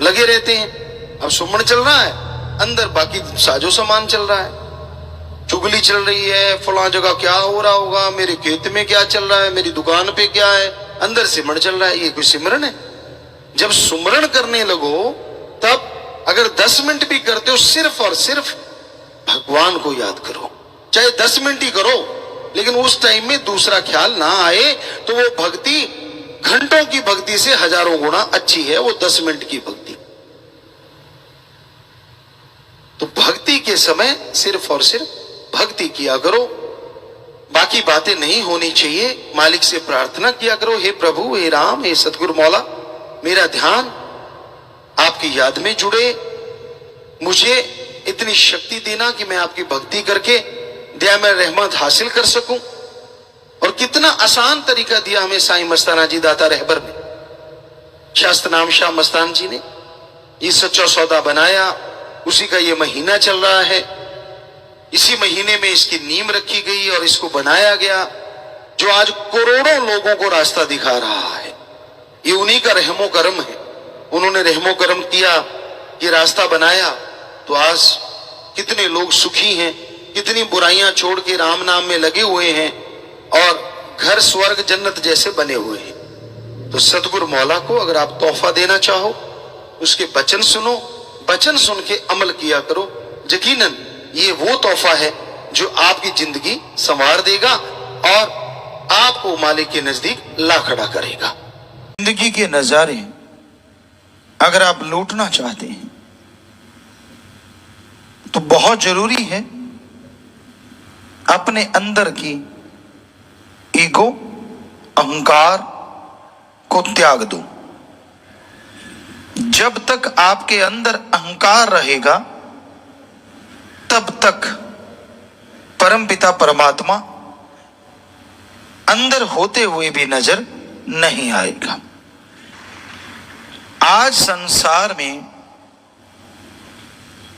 लगे रहते हैं। अब सुमन चल रहा है अंदर, बाकी साजो सामान चल रहा है, चुगली चल रही है, फला जगह क्या हो रहा होगा, मेरे खेत में क्या चल रहा है, मेरी दुकान पे क्या है, अंदर सिमरन चल रहा है। ये कोई सिमरन है? जब सुमरण करने लगो तब अगर 10 मिनट भी करते हो, सिर्फ और सिर्फ भगवान को याद करो। चाहे 10 मिनट ही करो, लेकिन उस टाइम में दूसरा ख्याल ना आए, तो वो भक्ति घंटों की भक्ति से हजारों गुना अच्छी है, वो 10 मिनट की भक्ति। तो भक्ति के समय सिर्फ और सिर्फ भक्ति किया करो, बाकी बातें नहीं होनी चाहिए। मालिक से प्रार्थना किया करो, हे प्रभु, हे राम, हे सतगुरु मौला, मेरा ध्यान आपकी याद में जुड़े, मुझे इतनी शक्ति देना कि मैं आपकी भक्ति करके दया में रहमत हासिल कर सकूं। और कितना आसान तरीका दिया हमें साईं मस्ताना जी दाता रहबर ने, शास्त्र नाम शाह मस्तान जी ने। ये सच्चा सौदा बनाया, उसी का ये महीना चल रहा है। इसी महीने में इसकी नींव रखी गई और इसको बनाया गया, जो आज करोड़ों लोगों को रास्ता दिखा रहा है। ये उन्हीं का रहमो करम है। उन्होंने रहमो करम किया, ये रास्ता बनाया, तो आज कितने लोग सुखी हैं, कितनी बुराइयां छोड़ के राम नाम में लगे हुए हैं और घर स्वर्ग जन्नत जैसे बने हुए हैं। तो सतगुरु मौला को अगर आप तोहफा देना चाहो, उसके वचन सुनो, वचन सुन के अमल किया करो। यकीनन ये वो तोहफा है जो आपकी जिंदगी संवार देगा और आपको मालिक के नजदीक ला खड़ा करेगा। जिंदगी के नजारे अगर आप लूटना चाहते हैं तो बहुत जरूरी है अपने अंदर की ईगो, अहंकार को त्याग दो। जब तक आपके अंदर अहंकार रहेगा तब तक परमपिता परमात्मा अंदर होते हुए भी नजर नहीं आएगा। आज संसार में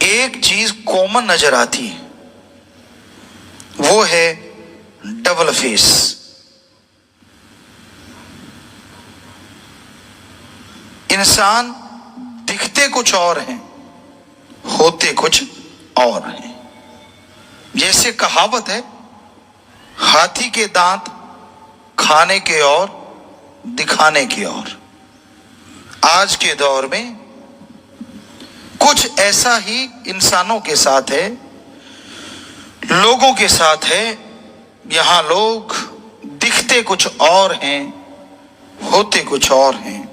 एक चीज कॉमन नजर आती है, वो है डबल फेस। इंसान दिखते कुछ और हैं, होते कुछ और हैं। जैसे कहावत है, हाथी के दांत खाने के और दिखाने के और। आज के दौर में कुछ ऐसा ही इंसानों के साथ है, लोगों के साथ है। यहां लोग दिखते कुछ और हैं, होते कुछ और हैं।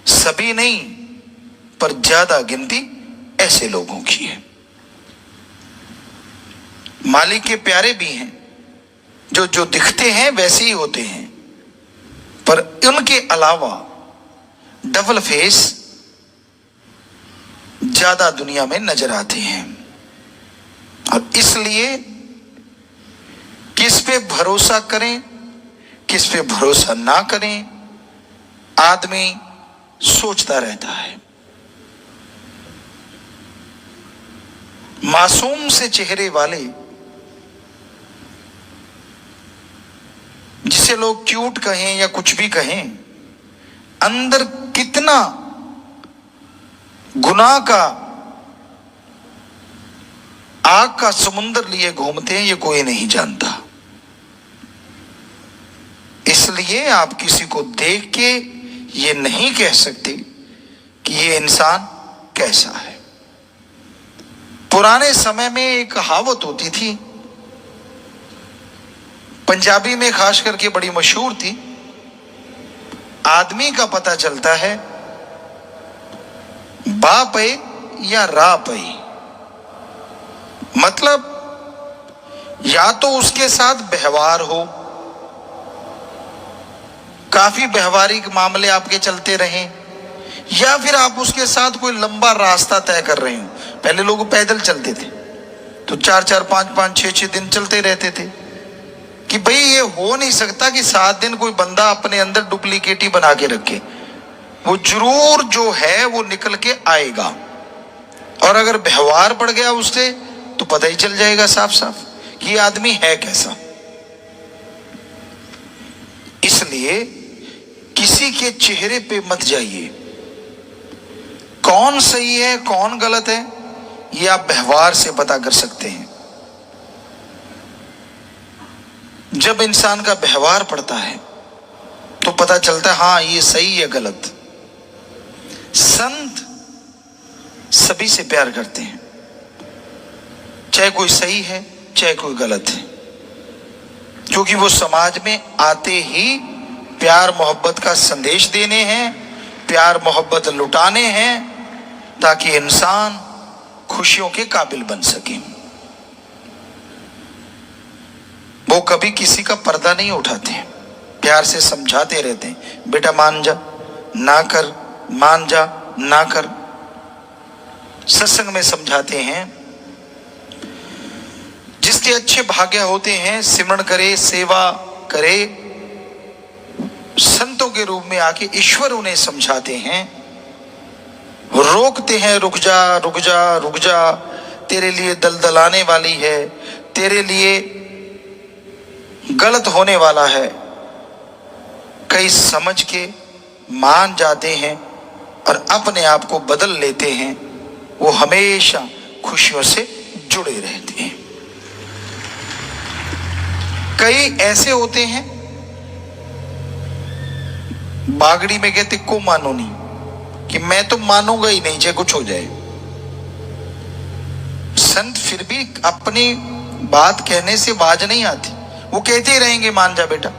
सभी नहीं, पर ज्यादा गिनती ऐसे लोगों की है। मालिक के प्यारे भी हैं जो दिखते हैं वैसे ही होते हैं, पर उनके अलावा डबल फेस ज्यादा दुनिया में नजर आते हैं। और इसलिए किस पे भरोसा करें, किस पे भरोसा ना करें, आदमी सोचता रहता है। मासूम से चेहरे वाले, जिसे लोग क्यूट कहें या कुछ भी कहें, अंदर कितना गुनाह का आग का समुंदर लिए घूमते हैं ये कोई नहीं जानता। इसलिए आप किसी को देख के ये नहीं कह सकते कि ये इंसान कैसा है। पुराने समय में एक कहावत होती थी, पंजाबी में खास करके बड़ी मशहूर थी, आदमी का पता चलता है बाप है या राप है। मतलब या तो उसके साथ व्यवहार हो, काफी व्यवहारिक मामले आपके चलते रहें, या फिर आप उसके साथ कोई लंबा रास्ता तय कर रहे हो। पहले लोग पैदल चलते थे तो 4-4, 5-5, 6-6 दिन चलते रहते थे कि भाई ये हो नहीं सकता कि 7 दिन कोई बंदा अपने अंदर डुप्लीकेट ही बना के रखे, वो जरूर जो है वो निकल के आएगा। और अगर व्यवहार बढ़ गया उससे तो पता ही चल जाएगा साफ साफ कि ये आदमी है कैसा। इसलिए किसी के चेहरे पे मत जाइए। कौन सही है कौन गलत है ये आप व्यवहार से पता कर सकते हैं। जब इंसान का व्यवहार पड़ता है तो पता चलता है हाँ ये सही है गलत। संत सभी से प्यार करते हैं, चाहे कोई सही है चाहे कोई गलत है, क्योंकि वो समाज में आते ही प्यार मोहब्बत का संदेश देने हैं, प्यार मोहब्बत लुटाने हैं, ताकि इंसान खुशियों के काबिल बन सके। वो कभी किसी का पर्दा नहीं उठाते, प्यार से समझाते रहते हैं, बेटा मान जा ना कर, मान जा ना कर। सत्संग में समझाते हैं, जिसके अच्छे भाग्य होते हैं सिमरण करे, सेवा करे, संतों के रूप में आके ईश्वर उन्हें समझाते हैं, रोकते हैं, रुक जा रुक जा रुक जा, तेरे लिए दलदल आने वाली है, तेरे लिए गलत होने वाला है। कई समझ के मान जाते हैं और अपने आप को बदल लेते हैं। वो हमेशा खुशियों से जुड़े रहते हैं। कई ऐसे होते हैं बागड़ी में कहते को मानो नहीं, कि मैं तो मानूंगा ही नहीं चाहे कुछ हो जाए। संत फिर भी अपनी बात कहने से बाज नहीं आती, वो कहते ही रहेंगे मान जा बेटा,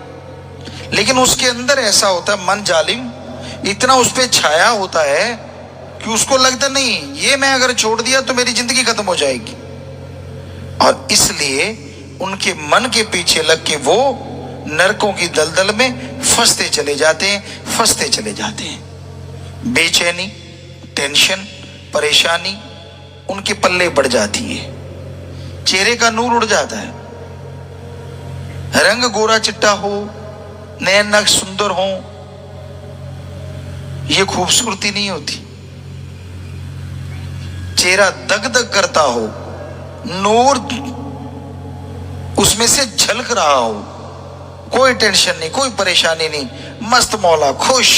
लेकिन उसके अंदर ऐसा होता है मन जालिम इतना उस पर छाया होता है कि उसको लगता नहीं ये मैं अगर छोड़ दिया तो मेरी जिंदगी खत्म हो जाएगी। और इसलिए उनके मन के पीछे लग के वो नरकों की दलदल में फंसते चले जाते हैं। बेचैनी, टेंशन, परेशानी उनके पल्ले बढ़ जाती है, चेहरे का नूर उड़ जाता है। रंग गोरा चिट्टा हो, नयन नक्श सुंदर हो, ये खूबसूरती नहीं होती। चेहरा दग दग करता हो, नूर उसमें से झलक रहा हो, कोई टेंशन नहीं, कोई परेशानी नहीं, मस्त मौला खुश,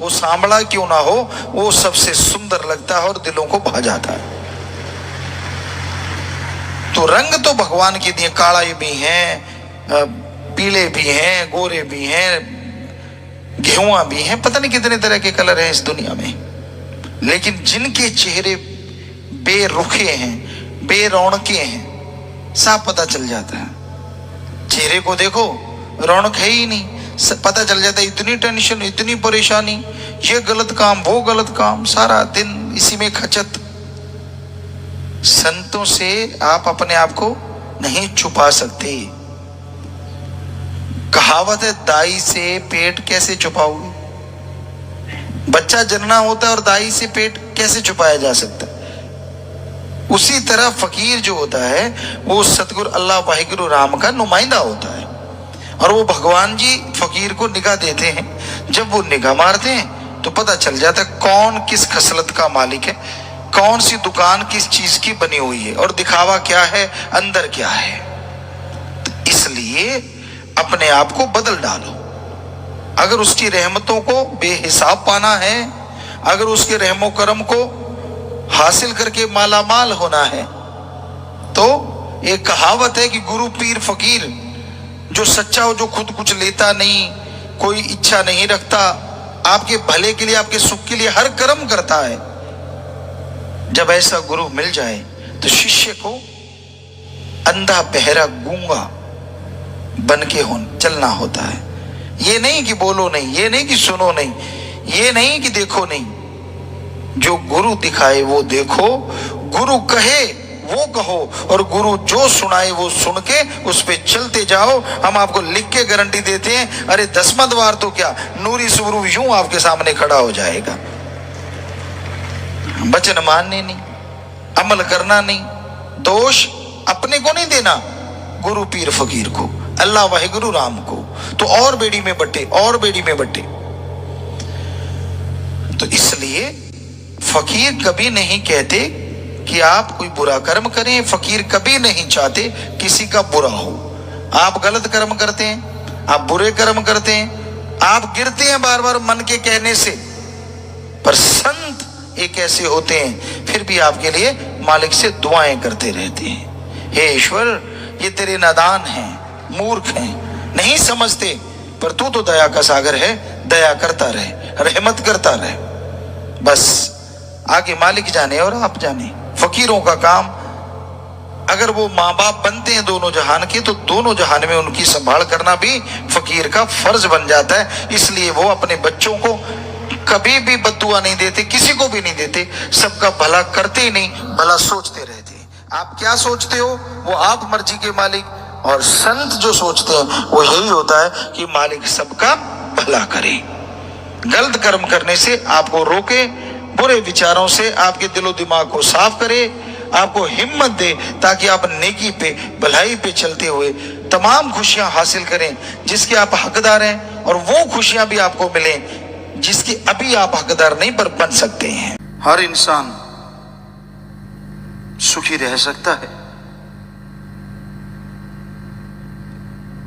वो सांवला क्यों ना हो वो सबसे सुंदर लगता है और दिलों को भा जाता है। तो रंग तो भगवान के दिए, काला भी हैं, पीले भी हैं, गोरे भी हैं, गेहुआ भी हैं, पता नहीं कितने तरह के कलर हैं इस दुनिया में। लेकिन जिनके चेहरे बेरुखे हैं, बेरौनके हैं, साफ पता चल जाता है। चेहरे को देखो रौनक है ही नहीं, पता चल जाता है इतनी टेंशन, इतनी परेशानी, ये गलत काम वो गलत काम, सारा दिन इसी में खचत। संतों से आप अपने आप को नहीं छुपा सकते। कहावत है दाई से पेट कैसे छुपाओगे। बच्चा जनना होता है और दाई से पेट कैसे छुपाया जा सकता है। उसी तरह फकीर जो होता है वो सतगुरु अल्लाह वाहिगुरु राम का नुमाइंदा होता है, और वो भगवान जी फकीर को निगाह देते हैं। जब वो निगाह मारते हैं तो पता चल जाता है कौन किस खसलत का मालिक है, कौन सी दुकान किस चीज की बनी हुई है और दिखावा क्या है, अंदर क्या है। तो इसलिए अपने आप को बदल डालो। अगर उसकी रहमतों को बेहिसाब पाना है, अगर उसके रहमो करम को हासिल करके मालामाल होना है, तो एक कहावत है कि गुरु पीर फकीर, जो सच्चा हो, जो खुद कुछ लेता नहीं, कोई इच्छा नहीं रखता, आपके भले के लिए, आपके सुख के लिए हर कर्म करता है, जब ऐसा गुरु मिल जाए तो शिष्य को अंधा बहरा गूंगा बन के चलना होता है। ये नहीं कि बोलो नहीं, ये नहीं कि सुनो नहीं, ये नहीं कि देखो नहीं, जो गुरु दिखाए वो देखो, गुरु कहे वो कहो, और गुरु जो सुनाए वो सुन के उस पे चलते जाओ। हम आपको लिख के गारंटी देते हैं, अरे 10वां द्वार तो क्या, नूरी सुरू यूं आपके सामने खड़ा हो जाएगा। वचन मानने नहीं, अमल करना नहीं, दोष अपने को नहीं देना, गुरु पीर फकीर को, अल्लाह वाहिगुरु राम को, तो और बेड़ी में बट्टे, और बेड़ी में बट्टे। तो इसलिए फकीर कभी नहीं कहते कि आप कोई बुरा कर्म करें, फकीर कभी नहीं चाहते किसी का बुरा हो। आप गलत कर्म करते हैं, आप बुरे कर्म करते हैं, आप गिरते हैं बार बार मन के कहने से, पर संत एक ऐसे होते हैं फिर भी आपके लिए मालिक से दुआएं करते रहते हैं, हे ईश्वर ये तेरे नादान हैं, मूर्ख हैं, नहीं समझते, पर तू तो दया का सागर है, दया करता रहे, रहमत करता रहे। बस आगे मालिक जाने और आप जाने। फकीरों का काम, अगर वो माँ बाप बनते हैं दोनों जहान के, तो दोनों जहान में उनकी संभाल करना भी फकीर का फर्ज बन जाता है। इसलिए वो अपने बच्चों को कभी भी बद्दुआ नहीं देते, किसी को भी नहीं देते, सबका भला करते ही नहीं, भला सोचते रहते हैं। आप क्या सोचते हो वो आप मर्जी के मालिक, और संत जो सोचते हैं वो यही होता है कि मालिक सबका भला करे। गलत कर्म करने से आपको रोके, बुरे विचारों से आपके दिलो दिमाग को साफ करे, आपको हिम्मत दे, ताकि आप नेकी पे, भलाई पे चलते हुए तमाम खुशियां हासिल करें जिसके आप हकदार हैं, और वो खुशियां भी आपको मिलें जिसकी अभी आप हकदार नहीं पर बन सकते हैं। हर इंसान सुखी रह सकता है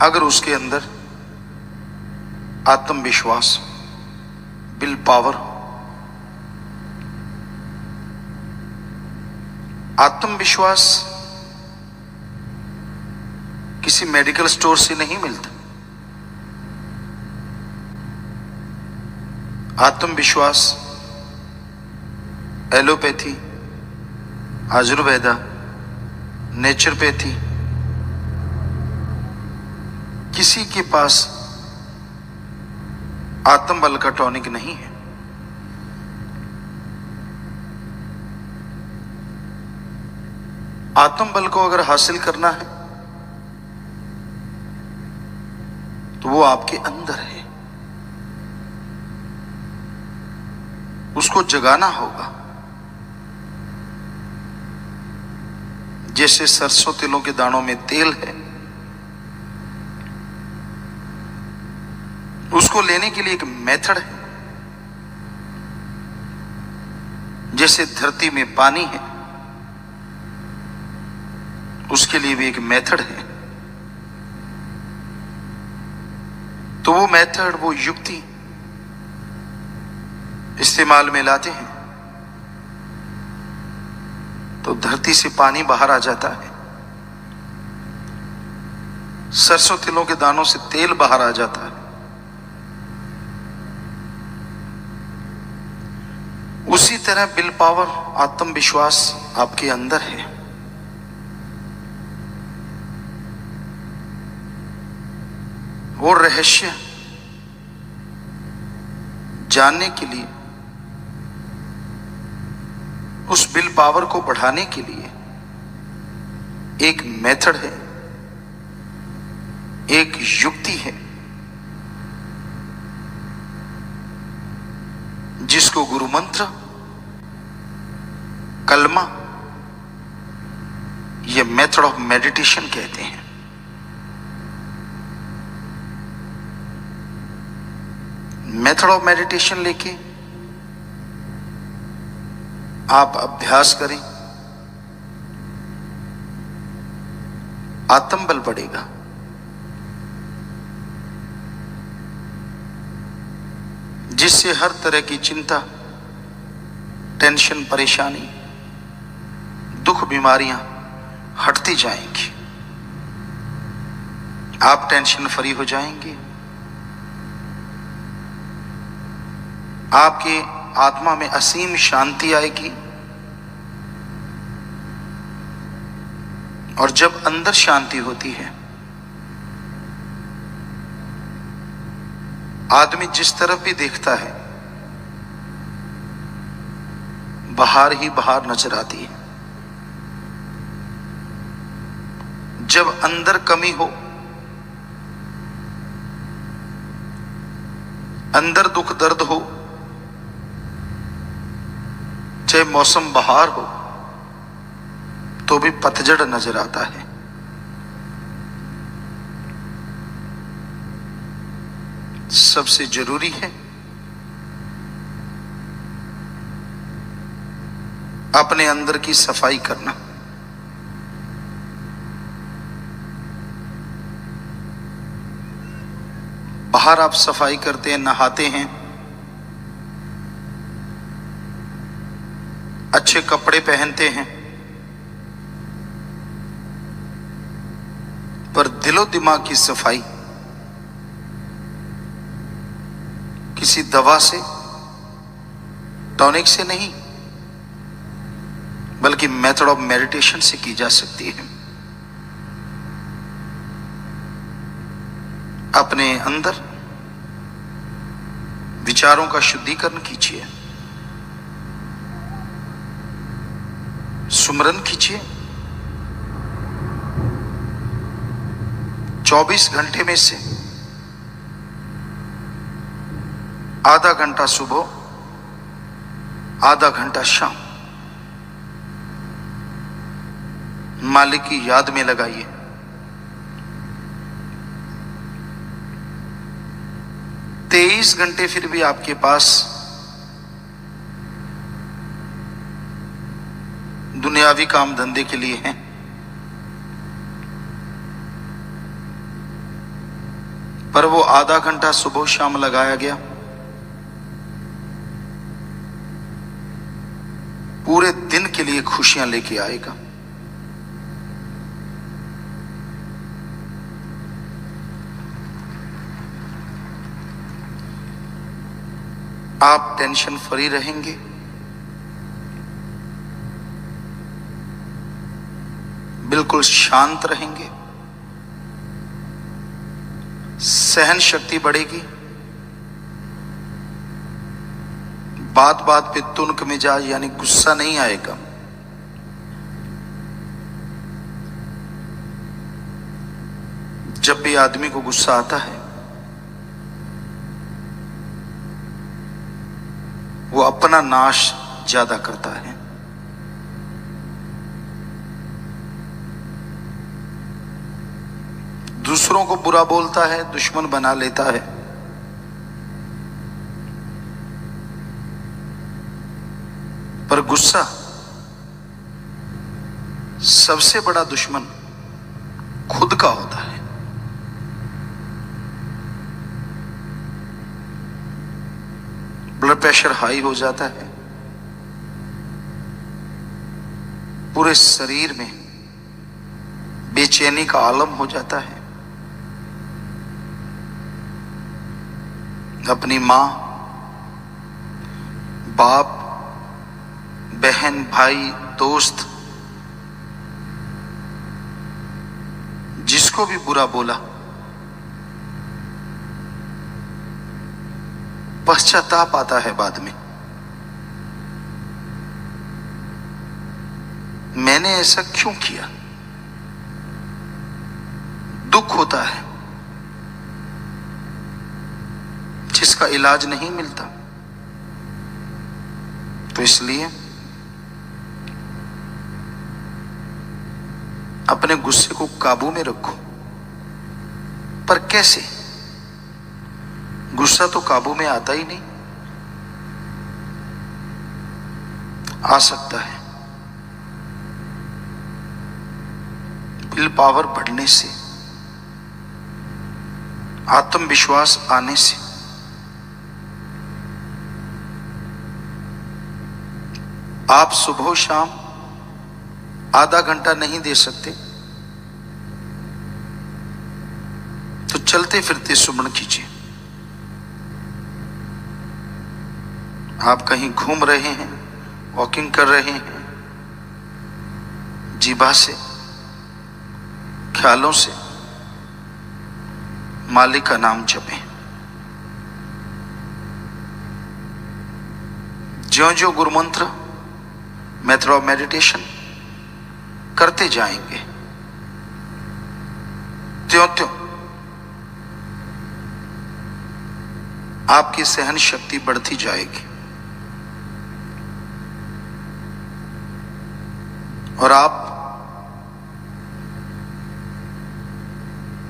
अगर उसके अंदर आत्मविश्वास, विल पावर हो। आत्मविश्वास किसी मेडिकल स्टोर से नहीं मिलता। आत्मविश्वास एलोपैथी, आयुर्वेदा, नेचुरोपैथी, किसी के पास आत्मबल का टॉनिक नहीं है। आत्मबल को अगर हासिल करना है तो वो आपके अंदर है, उसको जगाना होगा। जैसे सरसों तिलों के दानों में तेल है, उसको लेने के लिए एक मेथड है। जैसे धरती में पानी है, उसके लिए भी एक मेथड है। तो वो मेथड, वो युक्ति इस्तेमाल में लाते हैं तो धरती से पानी बाहर आ जाता है, सरसों तिलों के दानों से तेल बाहर आ जाता है। उसी तरह विल पावर, आत्मविश्वास आपके अंदर है। वो रहस्य जानने के लिए, उस विल पावर को बढ़ाने के लिए एक मेथड है, एक युक्ति है, जिसको गुरु मंत्र, कलमा ये मेथड ऑफ मेडिटेशन कहते हैं। मेथड ऑफ मेडिटेशन लेके आप अभ्यास करें, आत्मबल बढ़ेगा। जिससे हर तरह की चिंता, टेंशन, परेशानी, दुख, बीमारियां हटती जाएंगी। आप टेंशन फ्री हो जाएंगे। आपके आत्मा में असीम शांति आएगी। और जब अंदर शांति होती है, आदमी जिस तरफ भी देखता है बाहर ही बाहर नजर आती है। जब अंदर कमी हो, अंदर दुख दर्द हो, चाहे मौसम बहार हो, तो भी पतझड़ नजर आता है। सबसे जरूरी है अपने अंदर की सफाई करना। बाहर आप सफाई करते हैं, नहाते हैं, अच्छे कपड़े पहनते हैं, पर दिलो दिमाग की सफाई किसी दवा से, टॉनिक से नहीं, बल्कि मेथड ऑफ मेडिटेशन से की जा सकती है। अपने अंदर विचारों का शुद्धिकरण कीजिए, सुमरन कीजिए। 24 घंटे में से आधा घंटा सुबह, आधा घंटा शाम मालिक की याद में लगाइए। तेईस घंटे फिर भी आपके पास दुनियावी काम धंधे के लिए हैं, पर वो आधा घंटा सुबह शाम लगाया गया पूरे दिन के लिए खुशियां लेके आएगा। आप टेंशन फ्री रहेंगे, बिल्कुल शांत रहेंगे, सहन शक्ति बढ़ेगी, बात बात पे तुनक मिजाज यानी गुस्सा नहीं आएगा। जब भी आदमी को गुस्सा आता है, वो अपना नाश ज्यादा करता है। दूसरों को बुरा बोलता है, दुश्मन बना लेता है। पर गुस्सा सबसे बड़ा दुश्मन खुद का होता है। ब्लड प्रेशर हाई हो जाता है, पूरे शरीर में बेचैनी का आलम हो जाता है। अपनी मां, बाप, बहन, भाई, दोस्त, जिसको भी बुरा बोला, पश्चाताप आता है बाद में, मैंने ऐसा क्यों किया। दुख होता है जिसका इलाज नहीं मिलता। तो इसलिए अपने गुस्से को काबू में रखो। पर कैसे? गुस्सा तो काबू में आता ही नहीं। आ सकता है विल पावर बढ़ने से, आत्मविश्वास आने से। आप सुबह शाम आधा घंटा नहीं दे सकते तो चलते फिरते सुमन कीजिए। आप कहीं घूम रहे हैं, वॉकिंग कर रहे हैं, जीभा से, ख्यालों से मालिक का नाम जपें। ज्यों-ज्यों गुरु मंत्र, मेथड ऑफ मेडिटेशन करते जाएंगे, त्यों-त्यों आपकी सहन शक्ति बढ़ती जाएगी और आप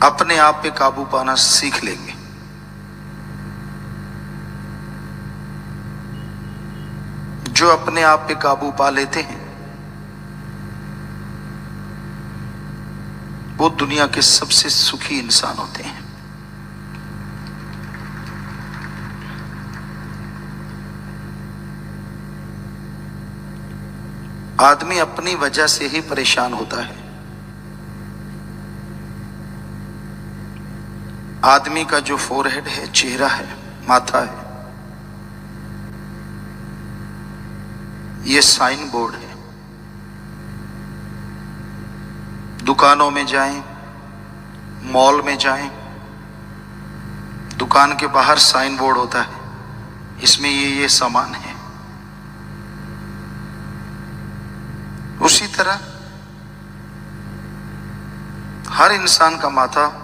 अपने आप पे काबू पाना सीख लेंगे। जो अपने आप पे काबू पा लेते हैं वो दुनिया के सबसे सुखी इंसान होते हैं। आदमी अपनी वजह से ही परेशान होता है। आदमी का जो फोरहेड है, चेहरा है, माथा है, ये साइन बोर्ड है। दुकानों में जाएं, मॉल में जाएं, दुकान के बाहर साइन बोर्ड होता है, इसमें ये सामान है। उसी तरह हर इंसान का माथा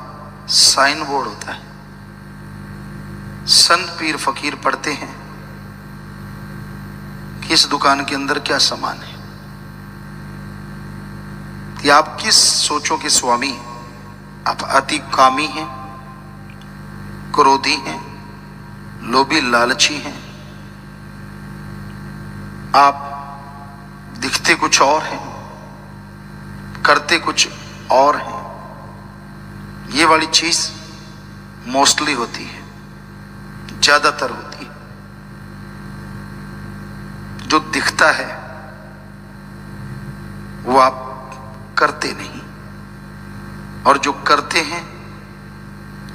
साइन बोर्ड होता है। संत पीर फकीर पढ़ते हैं कि इस दुकान के अंदर क्या सामान है, कि आप किस सोचों के स्वामी, आप अति कामी हैं, क्रोधी हैं, लोभी लालची हैं, आप दिखते कुछ और हैं, करते कुछ और हैं। ये वाली चीज मोस्टली होती है, ज्यादातर होती है। जो दिखता है वो आप करते नहीं, और जो करते हैं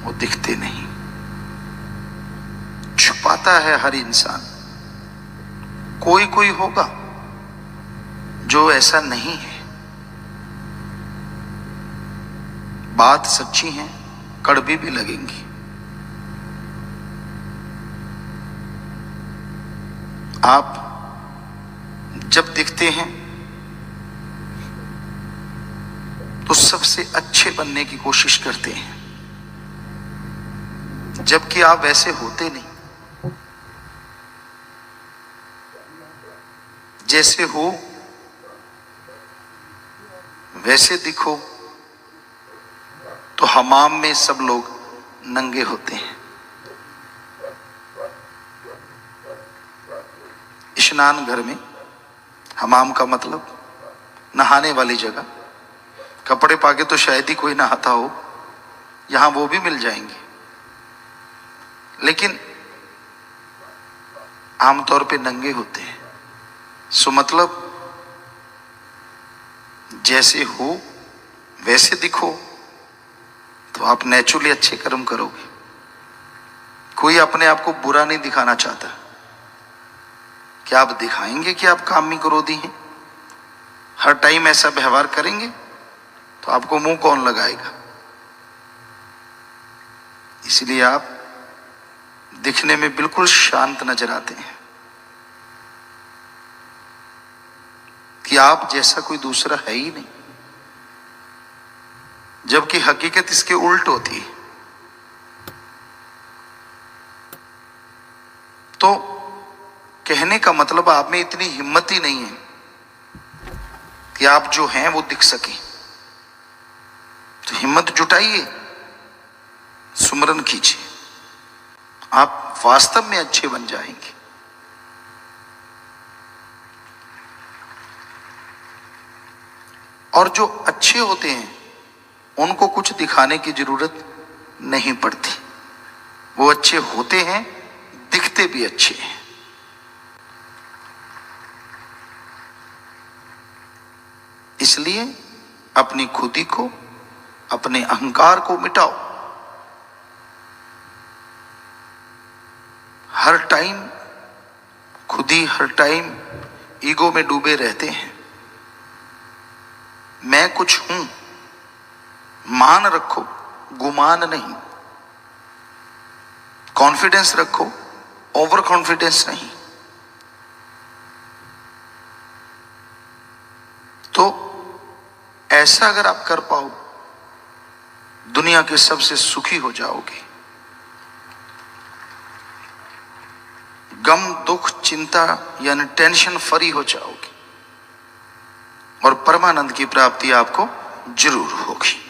वो दिखते नहीं। छुपाता है हर इंसान। कोई कोई होगा जो ऐसा नहीं है। बात सच्ची है, कड़वी भी लगेंगी। आप जब दिखते हैं तो सबसे अच्छे बनने की कोशिश करते हैं, जबकि आप वैसे होते नहीं। जैसे हो वैसे दिखो तो हमाम में सब लोग नंगे होते हैं। स्नान घर में, हमाम का मतलब नहाने वाली जगह, कपड़े पाके तो शायद ही कोई नहाता हो, यहां वो भी मिल जाएंगे, लेकिन आमतौर पे नंगे होते हैं। सो मतलब जैसे हो वैसे दिखो तो आप नेचुरली अच्छे कर्म करोगे। कोई अपने आप को बुरा नहीं दिखाना चाहता। क्या आप दिखाएंगे कि आप कामी क्रोधी हैं, हर टाइम ऐसा व्यवहार करेंगे तो आपको मुंह कौन लगाएगा। इसलिए आप दिखने में बिल्कुल शांत नजर आते हैं कि आप जैसा कोई दूसरा है ही नहीं, जबकि हकीकत इसके उल्ट होती है। तो कहने का मतलब आप में इतनी हिम्मत ही नहीं है कि आप जो हैं वो दिख सके। तो हिम्मत जुटाइए, सुमरन कीजिए, आप वास्तव में अच्छे बन जाएंगे। और जो अच्छे होते हैं उनको कुछ दिखाने की जरूरत नहीं पड़ती। वो अच्छे होते हैं, दिखते भी अच्छे हैं। इसलिए अपनी खुदी को, अपने अहंकार को मिटाओ। हर टाइम खुदी, हर टाइम ईगो में डूबे रहते हैं। मैं कुछ हूं, मान रखो, गुमान नहीं। कॉन्फिडेंस रखो, ओवर कॉन्फिडेंस नहीं। तो ऐसा अगर आप कर पाओ, दुनिया के सबसे सुखी हो जाओगे। गम, दुख, चिंता यानी टेंशन फ्री हो जाओगे और परमानंद की प्राप्ति आपको जरूर होगी।